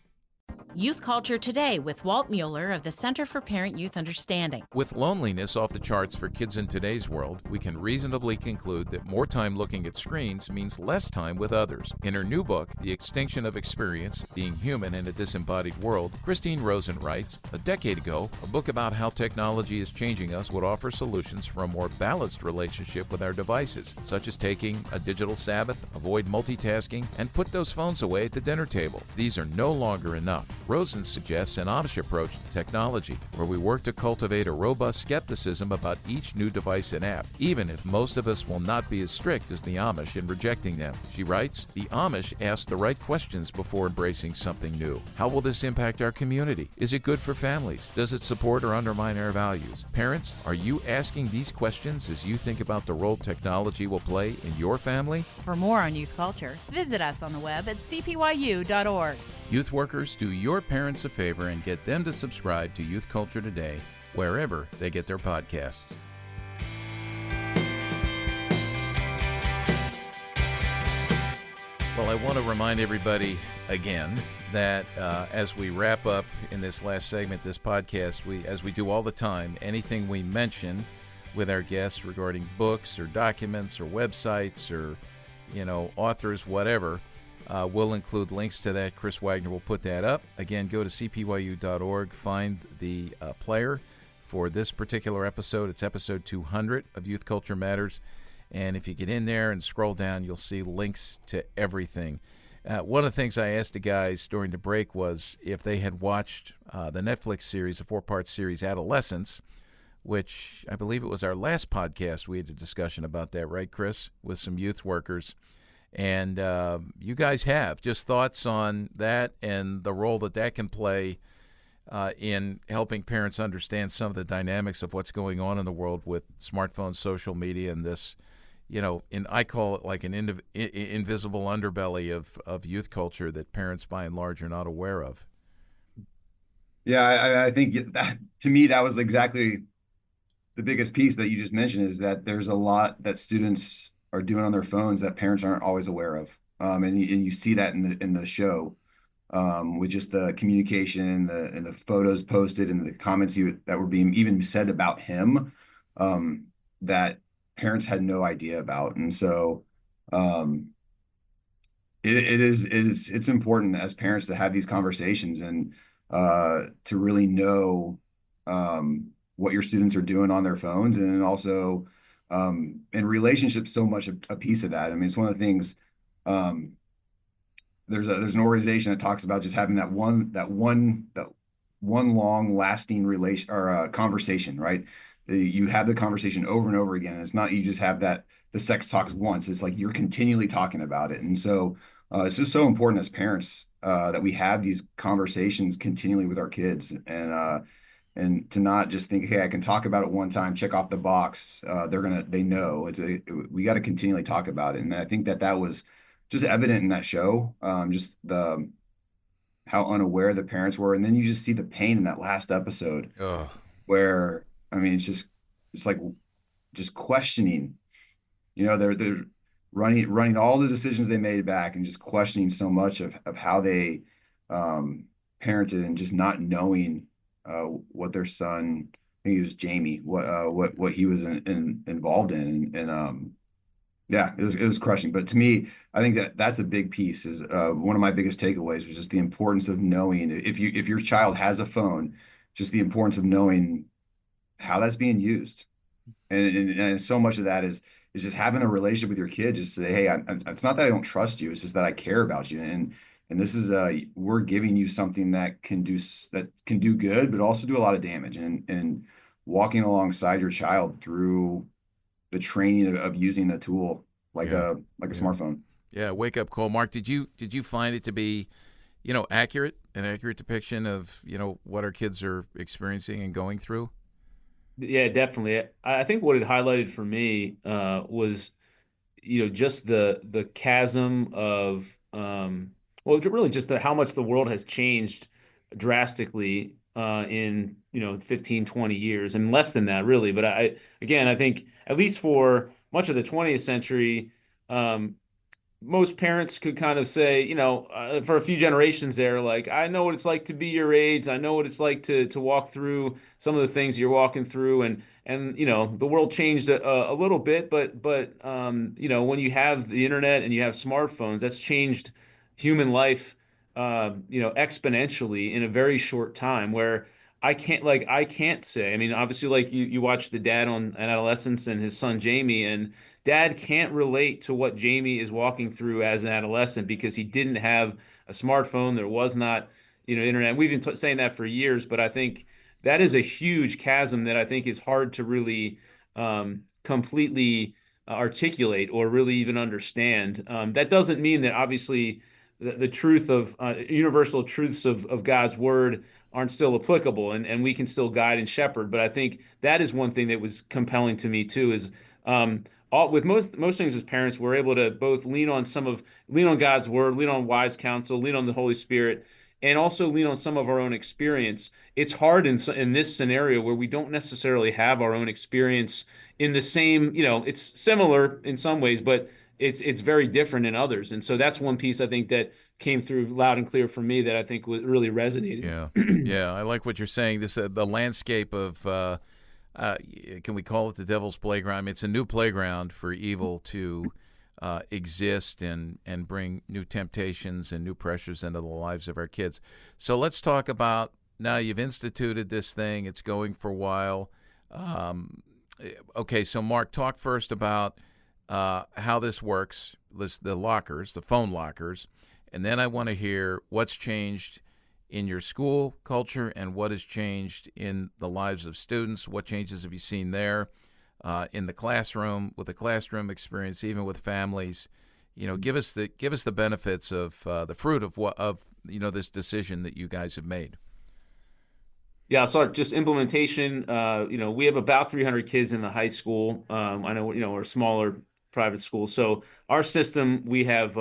Youth Culture Today with Walt Mueller of the Center for Parent-Youth Understanding. With loneliness off the charts for kids in today's world, we can reasonably conclude that more time looking at screens means less time with others. In her new book, The Extinction of Experience, Being Human in a Disembodied World, Christine Rosen writes, a decade ago, a book about how technology is changing us would offer solutions for a more balanced relationship with our devices, such as taking a digital Sabbath, avoid multitasking, and put those phones away at the dinner table. These are no longer enough. Rosen suggests an Amish approach to technology, where we work to cultivate a robust skepticism about each new device and app, even if most of us will not be as strict as the Amish in rejecting them. She writes, the Amish ask the right questions before embracing something new. How will this impact our community? Is it good for families? Does it support or undermine our values? Parents, are you asking these questions as you think about the role technology will play in your family? For more on youth culture, visit us on the web at cpyu.org. Youth workers, do your parents a favor and get them to subscribe to Youth Culture Today wherever they get their podcasts. Well, I want to remind everybody again that as we wrap up in this last segment, this podcast, as we do all the time, anything we mention with our guests regarding books or documents or websites or, authors, whatever, we'll include links to that. Chris Wagner will put that up. Again, go to cpyu.org, find the player for this particular episode. It's episode 200 of Youth Culture Matters. And if you get in there and scroll down, you'll see links to everything. One of the things I asked the guys during the break was if they had watched the Netflix series, a 4-part series, Adolescence, which I believe it was our last podcast. We had a discussion about that, right, Chris, with some youth workers. And you guys have just thoughts on that and the role that can play in helping parents understand some of the dynamics of what's going on in the world with smartphones, social media, and this, I call it like an invisible underbelly of youth culture that parents by and large are not aware of. Yeah, I think that, to me, that was exactly the biggest piece that you just mentioned is that there's a lot that students are doing on their phones that parents aren't always aware of. And you see that in the show, with just the communication and the photos posted and the comments that were being even said about him, that parents had no idea about. And so, um, it's important as parents to have these conversations and to really know what your students are doing on their phones, and then also in relationships, so much a piece of that. I mean, it's one of the things. Um, there's an organization that talks about just having that one long lasting relation or conversation, right? You have the conversation over and over again. It's not you just have that the sex talks once. It's like you're continually talking about it. And so it's just so important as parents that we have these conversations continually with our kids, and to not just think, hey, I can talk about it one time, check off the box. They know we got to continually talk about it. And I think that was just evident in that show. Just the how unaware the parents were, and then you just see the pain in that last episode Oh, where, I mean, it's like just questioning. They're running all the decisions they made back and just questioning so much of how they um, parented, and just not knowing what their son, I think he was Jamie, what he was involved in, and yeah, it was crushing. But to me, I think that's a big piece. Is one of my biggest takeaways was just the importance of knowing if your child has a phone, just the importance of knowing how that's being used. And so much of that is just having a relationship with your kid. Just say, hey, it's not that I don't trust you. It's just that I care about you. And this is we're giving you something that can do good, but also do a lot of damage. And walking alongside your child through the training of using a tool like yeah, a yeah, smartphone. yeah. Wake up call, Mark. Did you find it to be, accurate, an accurate depiction of what our kids are experiencing and going through? Yeah, definitely. I think what it highlighted for me was just the chasm of well, really just how much the world has changed drastically in 15, 20 years, and less than that really. But I think at least for much of the 20th century, um, most parents could kind of say, for a few generations there, like, I know what it's like to be your age. I know what it's like to walk through some of the things you're walking through, and the world changed a little bit, but when you have the internet and you have smartphones, that's changed human life, exponentially in a very short time. Where I can't say. I mean, obviously, like you watch the dad on an adolescence and his son Jamie, and dad can't relate to what Jamie is walking through as an adolescent because he didn't have a smartphone. There was not, internet. We've been saying that for years, but I think that is a huge chasm that I think is hard to really completely articulate or really even understand. That doesn't mean that obviously the truth of universal truths of God's word aren't still applicable, and we can still guide and shepherd. But I think that is one thing that was compelling to me too, is with most things as parents, we're able to both lean on God's word, lean on wise counsel, lean on the Holy Spirit, and also lean on some of our own experience. It's hard in this scenario where we don't necessarily have our own experience in the same, it's similar in some ways, but it's very different in others. And so that's one piece I think that came through loud and clear for me that I think was really resonated. Yeah, yeah. I like what you're saying. This the landscape of can we call it the devil's playground? It's a new playground for evil to exist and bring new temptations and new pressures into the lives of our kids. So let's talk about, now you've instituted this thing. It's going for a while. Okay, so Mark, talk first about how this works, the phone lockers, and then I want to hear what's changed in your school culture and what has changed in the lives of students. What changes have you seen there in the classroom, with the classroom experience, even with families? Give us the benefits of the fruit of this decision that you guys have made. Yeah, so just implementation. We have about 300 kids in the high school. I know, we're a smaller private school. So our system, we have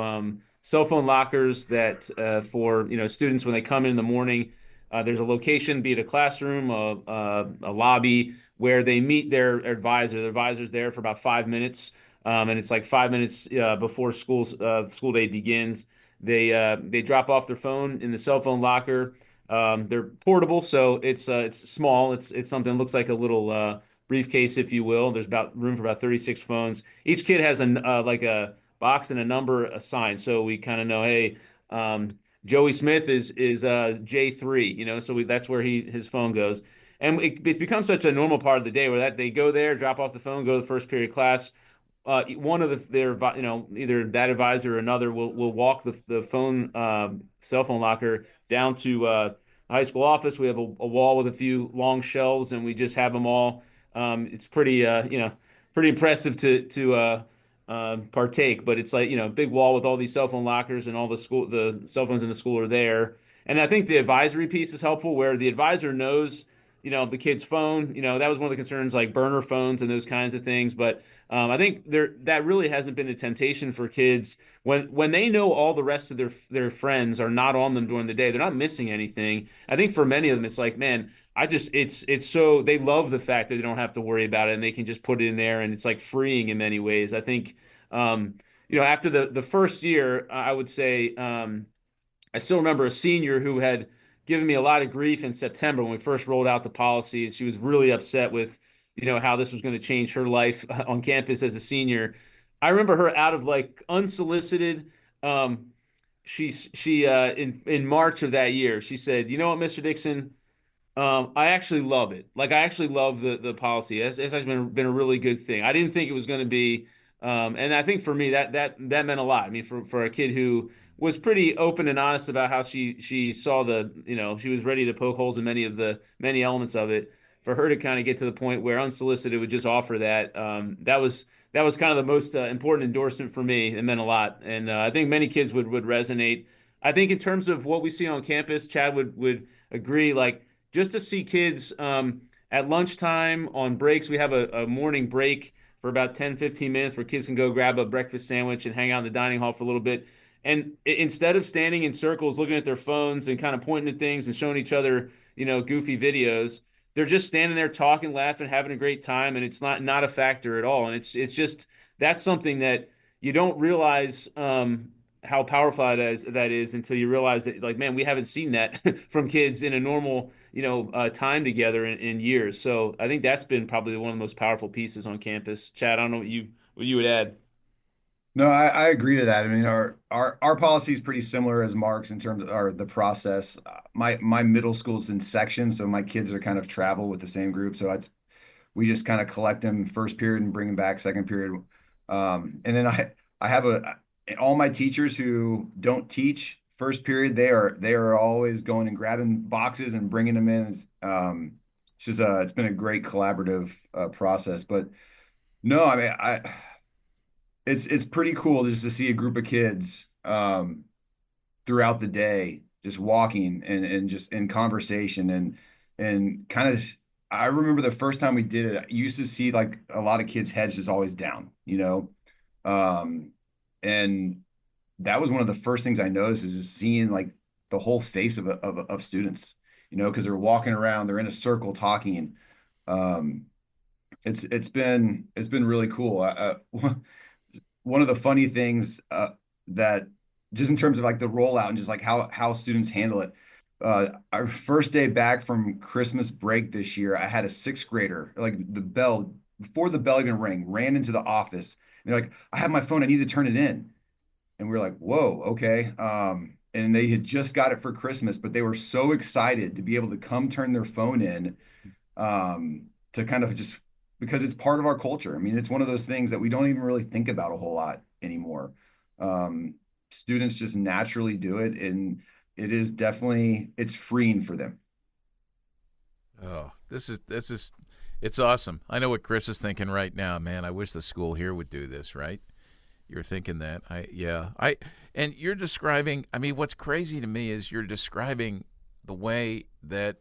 cell phone lockers that for students when they come in the morning, There's a location, be it a classroom, a lobby, where they meet their advisor. The advisor's there for about 5 minutes, and it's like 5 minutes before school day begins. They drop off their phone in the cell phone locker. They're portable, so it's small. It's something that looks like a little briefcase, if you will. There's about room for about 36 phones. Each kid has like a box and a number assigned, so we kind of know, hey, Joey Smith is J3, so that's where his phone goes. And it's become such a normal part of the day where that they go there, drop off the phone, go to the first period class. One of either that advisor or another will walk the phone cell phone locker down to the high school office. We have a wall with a few long shelves, and we just have them all. It's pretty impressive to partake, but it's like, big wall with all these cell phone lockers, and all the cell phones in the school are there. And I think the advisory piece is helpful, where the advisor knows, the kid's phone. That was one of the concerns, like burner phones and those kinds of things. But I think that really hasn't been a temptation for kids when they know all the rest of their friends are not on them during the day. They're not missing anything. I think for many of them, it's like, man, it's so they love the fact that they don't have to worry about it, and they can just put it in there, and it's like freeing in many ways. I think, after the first year, I would say, I still remember a senior who had given me a lot of grief in September when we first rolled out the policy, and she was really upset with, how this was going to change her life on campus as a senior. I remember her, out of like unsolicited, she in March of that year, she said, "You know what, Mr. Dixon, I actually love it. Like, I actually love the policy. It's actually been a really good thing. I didn't think it was going to be, and I think for me that meant a lot. I mean, for a kid who was pretty open and honest about how she saw she was ready to poke holes in many elements of it. For her to kind of get to the point where unsolicited would just offer that, that was kind of the most important endorsement for me. It meant a lot, and I think many kids would resonate. I think in terms of what we see on campus, Chad would agree. Like, just to see kids at lunchtime, on breaks. We have a morning break for about 10-15 minutes where kids can go grab a breakfast sandwich and hang out in the dining hall for a little bit. And instead of standing in circles looking at their phones and kind of pointing at things and showing each other, goofy videos, they're just standing there talking, laughing, having a great time, and it's not a factor at all. And it's just, that's something that you don't realize how powerful that is until you realize that, like, man, we haven't seen that from kids in a normal, time together in years. So I think that's been probably one of the most powerful pieces on campus. Chad, I don't know what you would add. No, I agree to that. I mean, our policy is pretty similar as Mark's in terms of the process. My middle school's in sections, so my kids are kind of travel with the same group. So we just kind of collect them first period and bring them back second period. And then I have all my teachers who don't teach first period, they are always going and grabbing boxes and bringing them in. It's been a great collaborative process. But no, I mean, it's pretty cool just to see a group of kids throughout the day just walking and just in conversation and kind of. I remember the first time we did it, I used to see like a lot of kids' heads just always down, and that was one of the first things I noticed, is just seeing like the whole face of students, because they're walking around, they're in a circle talking. Um, it's been really cool. One of the funny things that just in terms of like the rollout and just like how students handle it. Our first day back from Christmas break this year, I had a sixth grader, like before the bell even rang, ran into the office. And they're like, "I have my phone, I need to turn it in." And we are like, "Whoa, okay." And they had just got it for Christmas, but they were so excited to be able to come turn their phone in, to kind of just because it's part of our culture. I mean, it's one of those things that we don't even really think about a whole lot anymore. Students just naturally do it, and it's freeing for them. Oh, it's awesome. I know what Chris is thinking right now, man. I wish the school here would do this, right? You're thinking that. And you're describing, I mean, what's crazy to me is you're describing the way that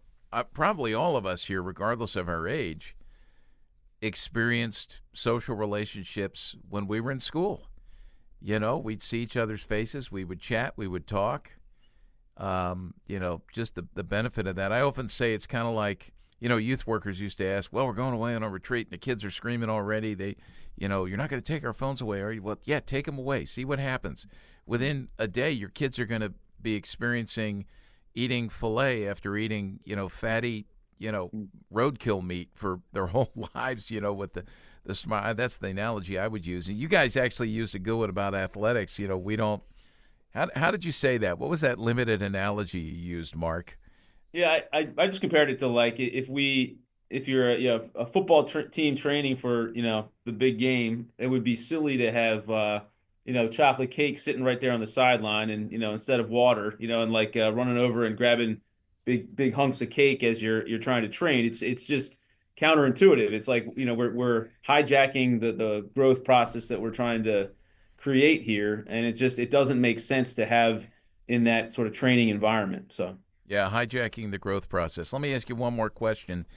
probably all of us here, regardless of our age, experienced social relationships when we were in school. We'd see each other's faces, we would chat, we would talk. Just the benefit of that. I often say it's kind of like, youth workers used to ask, well, we're going away on a retreat and the kids are screaming already. You're not going to take our phones away, are you? Well, yeah, take them away. See what happens. Within a day, your kids are going to be experiencing eating filet after eating, fatty, roadkill meat for their whole lives, with the smile. That's the analogy I would use. And you guys actually used a good one about athletics. We don't. How did you say that? What was that limited analogy you used, Mark? Yeah, I just compared it to like if you're a football team training for the big game, it would be silly to have chocolate cake sitting right there on the sideline, and instead of water, and like running over and grabbing big hunks of cake as you're trying to train. It's just counterintuitive. It's like we're hijacking the growth process that we're trying to create here, and it doesn't make sense to have in that sort of training environment. So. Yeah, hijacking the growth process. Let me ask you one more question.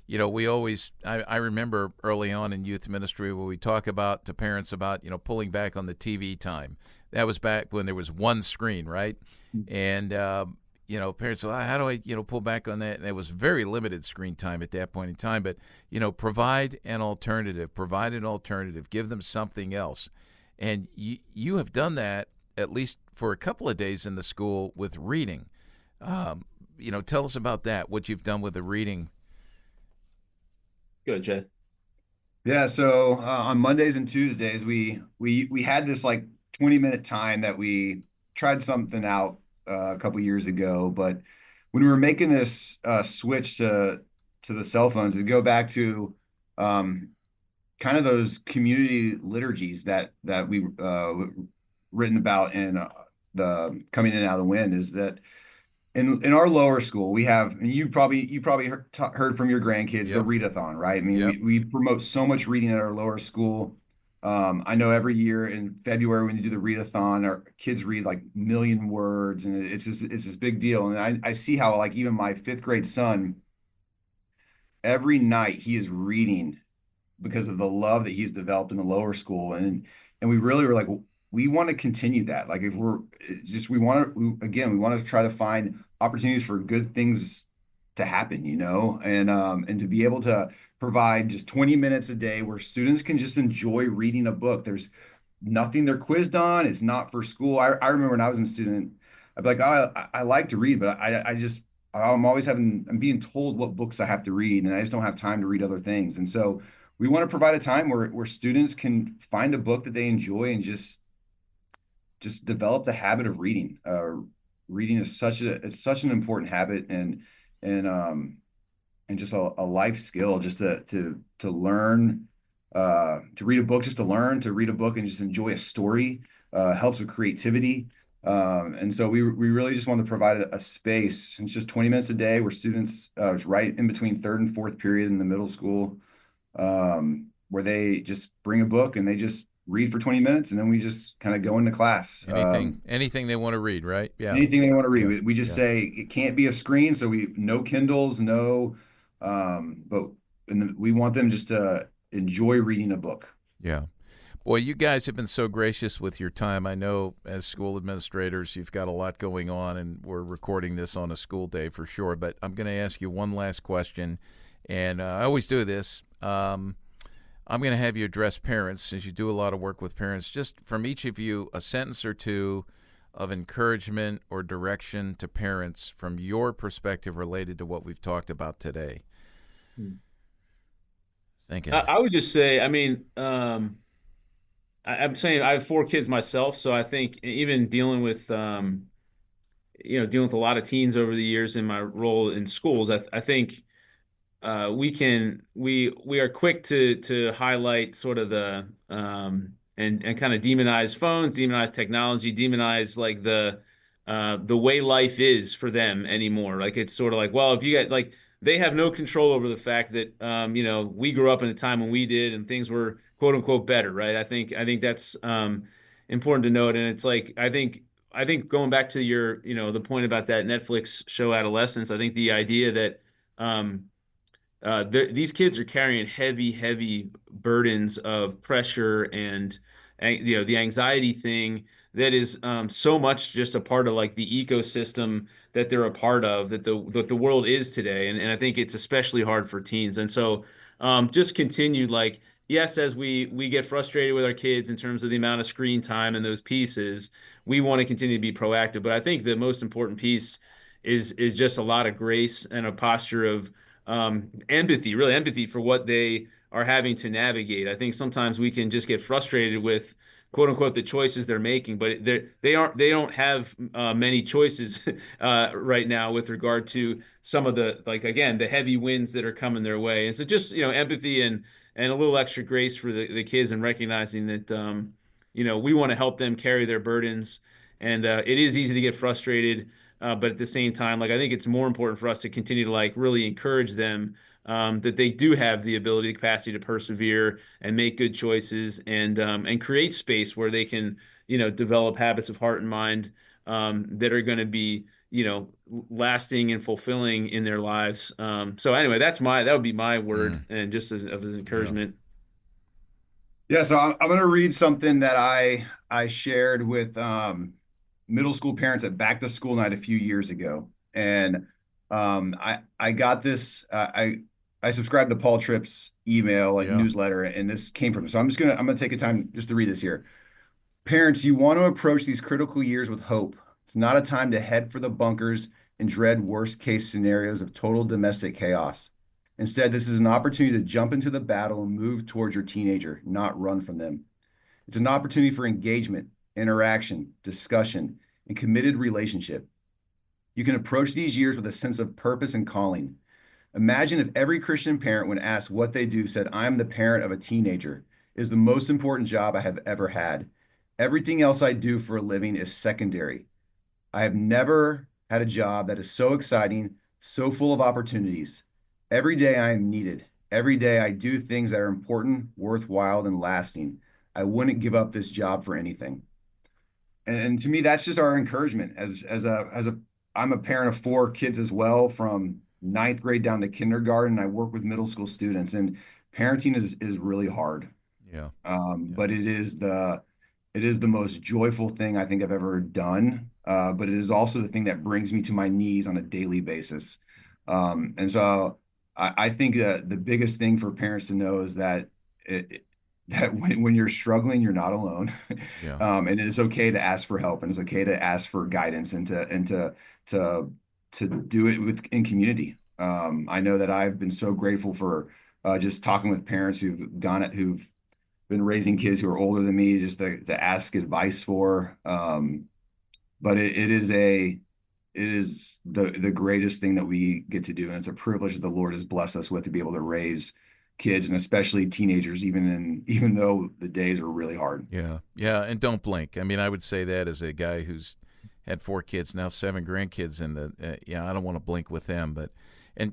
I remember early on in youth ministry where we talk about to parents about, pulling back on the TV time. That was back when there was one screen, right? And, parents said, how do I, pull back on that? And it was very limited screen time at that point in time. But, provide an alternative, give them something else. And you have done that at least for a couple of days in the school with reading. Tell us about that, what you've done with the reading. Good, Jed. Yeah, so on Mondays and Tuesdays, we had this like 20-minute time that we tried something out a couple years ago, but when we were making this switch to the cell phones, to go back to kind of those community liturgies that we written about in the Coming In and Out of the Wind, is that in our lower school, we have, and you probably heard from your grandkids, the Yep. readathon, right? I mean, Yep. we promote so much reading at our lower school. I know every year in February when you do the readathon, our kids read like million words, and it's this big deal. And I see how like even my fifth grade son, every night he is reading because of the love that he's developed in the lower school, and we really were like, we want to continue that. Like if we're just we want to try to find opportunities for good things to happen, and to be able to provide just 20 minutes a day where students can just enjoy reading a book. There's nothing they're quizzed on. It's not for school. I remember when I was a student, I'd be like, oh, I like to read, but I'm being told what books I have to read, and I just don't have time to read other things. And so we want to provide a time where students can find a book that they enjoy and just develop the habit of reading. Reading is it's such an important habit, and and just a life skill, just to learn, to read a book, just to learn to read a book and just enjoy a story, helps with creativity. And so we really just want to provide a space. It's just 20 minutes a day where students, it's right in between third and fourth period in the middle school, where they just bring a book and they just read for 20 minutes, and then we just kind of go into class. Anything they want to read, right? Yeah. Anything they want to read. Yeah. We just Yeah. say it can't be a screen, so no Kindles, no, but we want them just to enjoy reading a book. Yeah. Boy, you guys have been so gracious with your time. I know as school administrators, you've got a lot going on, and we're recording this on a school day for sure. But I'm going to ask you one last question, and I always do this. I'm going to have you address parents, since you do a lot of work with parents. Just from each of you, a sentence or two of encouragement or direction to parents from your perspective related to what we've talked about today. Thank you. I would just say, I mean, I'm saying I have 4 kids myself, so I think even dealing with a lot of teens over the years in my role in schools, I think we are quick to highlight sort of and kind of demonize phones, demonize technology, demonize like the way life is for them anymore. Like it's sort of like, well, if you get like they have no control over the fact that we grew up in a time when we did and things were quote unquote better, right? I think that's important to note. And it's like I think going back to your the point about that Netflix show Adolescence, I think the idea that these kids are carrying heavy burdens of pressure and the anxiety thing that is so much just a part of like the ecosystem that they're a part of, that the world is today. And I think it's especially hard for teens. And so just continue, like, yes, as we get frustrated with our kids in terms of the amount of screen time and those pieces, we want to continue to be proactive. But I think the most important piece is just a lot of grace and a posture of empathy, really empathy for what they are having to navigate. I think sometimes we can just get frustrated with quote unquote the choices they're making, but they don't have many choices right now with regard to some of the, like, again, the heavy winds that are coming their way. And so just, empathy and a little extra grace for the kids, and recognizing that we want to help them carry their burdens. And it is easy to get frustrated, but at the same time, like, I think it's more important for us to continue to like really encourage them, that they do have the ability, capacity to persevere and make good choices, and create space where they can, develop habits of heart and mind that are going to be, lasting and fulfilling in their lives. So anyway, that would be my word, and just as an encouragement. Yeah, so I'm going to read something that I shared with middle school parents at back to school night a few years ago, and I got this. I subscribed to Paul Tripp's email newsletter, and this came from him. So I'm gonna take a time just to read this here. Parents, you want to approach these critical years with hope. It's not a time to head for the bunkers and dread worst case scenarios of total domestic chaos. Instead, this is an opportunity to jump into the battle and move towards your teenager, not run from them. It's an opportunity for engagement, interaction, discussion, and committed relationship. You can approach these years with a sense of purpose and calling. Imagine if every Christian parent, when asked what they do, said, "I'm the parent of a teenager. It is the most important job I have ever had. Everything else I do for a living is secondary. I have never had a job that is so exciting, so full of opportunities. Every day I am needed. Every day I do things that are important, worthwhile, and lasting. I wouldn't give up this job for anything." And to me, that's just our encouragement I'm a parent of 4 kids as well, from 9th grade down to kindergarten. I work with middle school students, and parenting is really hard. Yeah. But it is the most joyful thing I think I've ever done. But it is also the thing that brings me to my knees on a daily basis. And so I think that the biggest thing for parents to know is that that when you're struggling, you're not alone. Yeah. And it is okay to ask for help, and it's okay to ask for guidance, and to do it in community. I know that I've been so grateful for just talking with parents who've been raising kids who are older than me, just to ask advice for. But it is the greatest thing that we get to do, and it's a privilege that the Lord has blessed us with, to be able to raise kids, and especially teenagers, even though the days are really hard. Yeah, and don't blink. I mean, I would say that as a guy who's had 4 kids, now 7 grandkids, and I don't want to blink with them. But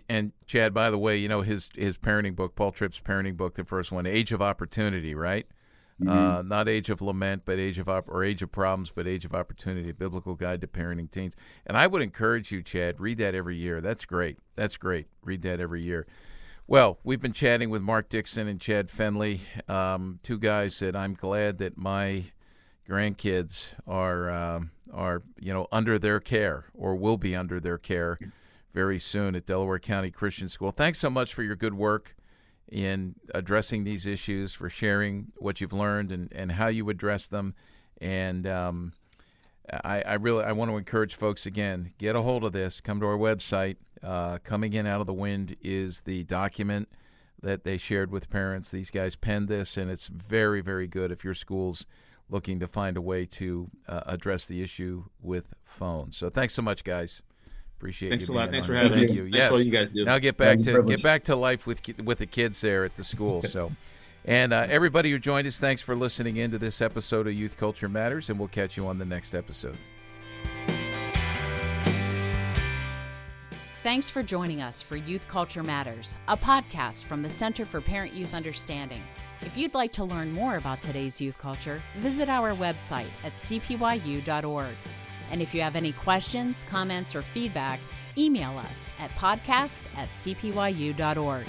and Chad, by the way, his parenting book, Paul Tripp's parenting book, the first one, Age of Opportunity, right? Mm-hmm. Not Age of Lament, but Age of Problems, but Age of Opportunity, a biblical guide to parenting teens. And I would encourage you, Chad, read that every year. That's great. Read that every year. Well, we've been chatting with Mark Dixon and Chad Fenley, 2 guys that I'm glad that my grandkids are under their care, or will be under their care very soon at Delaware County Christian School. Thanks so much for your good work in addressing these issues, for sharing what you've learned and how you address them. And I want to encourage folks, again, get a hold of this. Come to our website. Coming in out of the wind is the document that they shared with parents. These guys penned this, and it's very, very good if your school's looking to find a way to address the issue with phones. So thanks so much, guys. Appreciate Thanks you. Thanks a lot. Thanks for having us. Thank you. Thanks Yes. for all you guys do. Now get back to life with the kids there at the school. So, and everybody who joined us, thanks for listening in to this episode of Youth Culture Matters, and we'll catch you on the next episode. Thanks for joining us for Youth Culture Matters, a podcast from the Center for Parent-Youth Understanding. If you'd like to learn more about today's youth culture, visit our website at cpyu.org. And if you have any questions, comments, or feedback, email us at podcast@cpyu.org.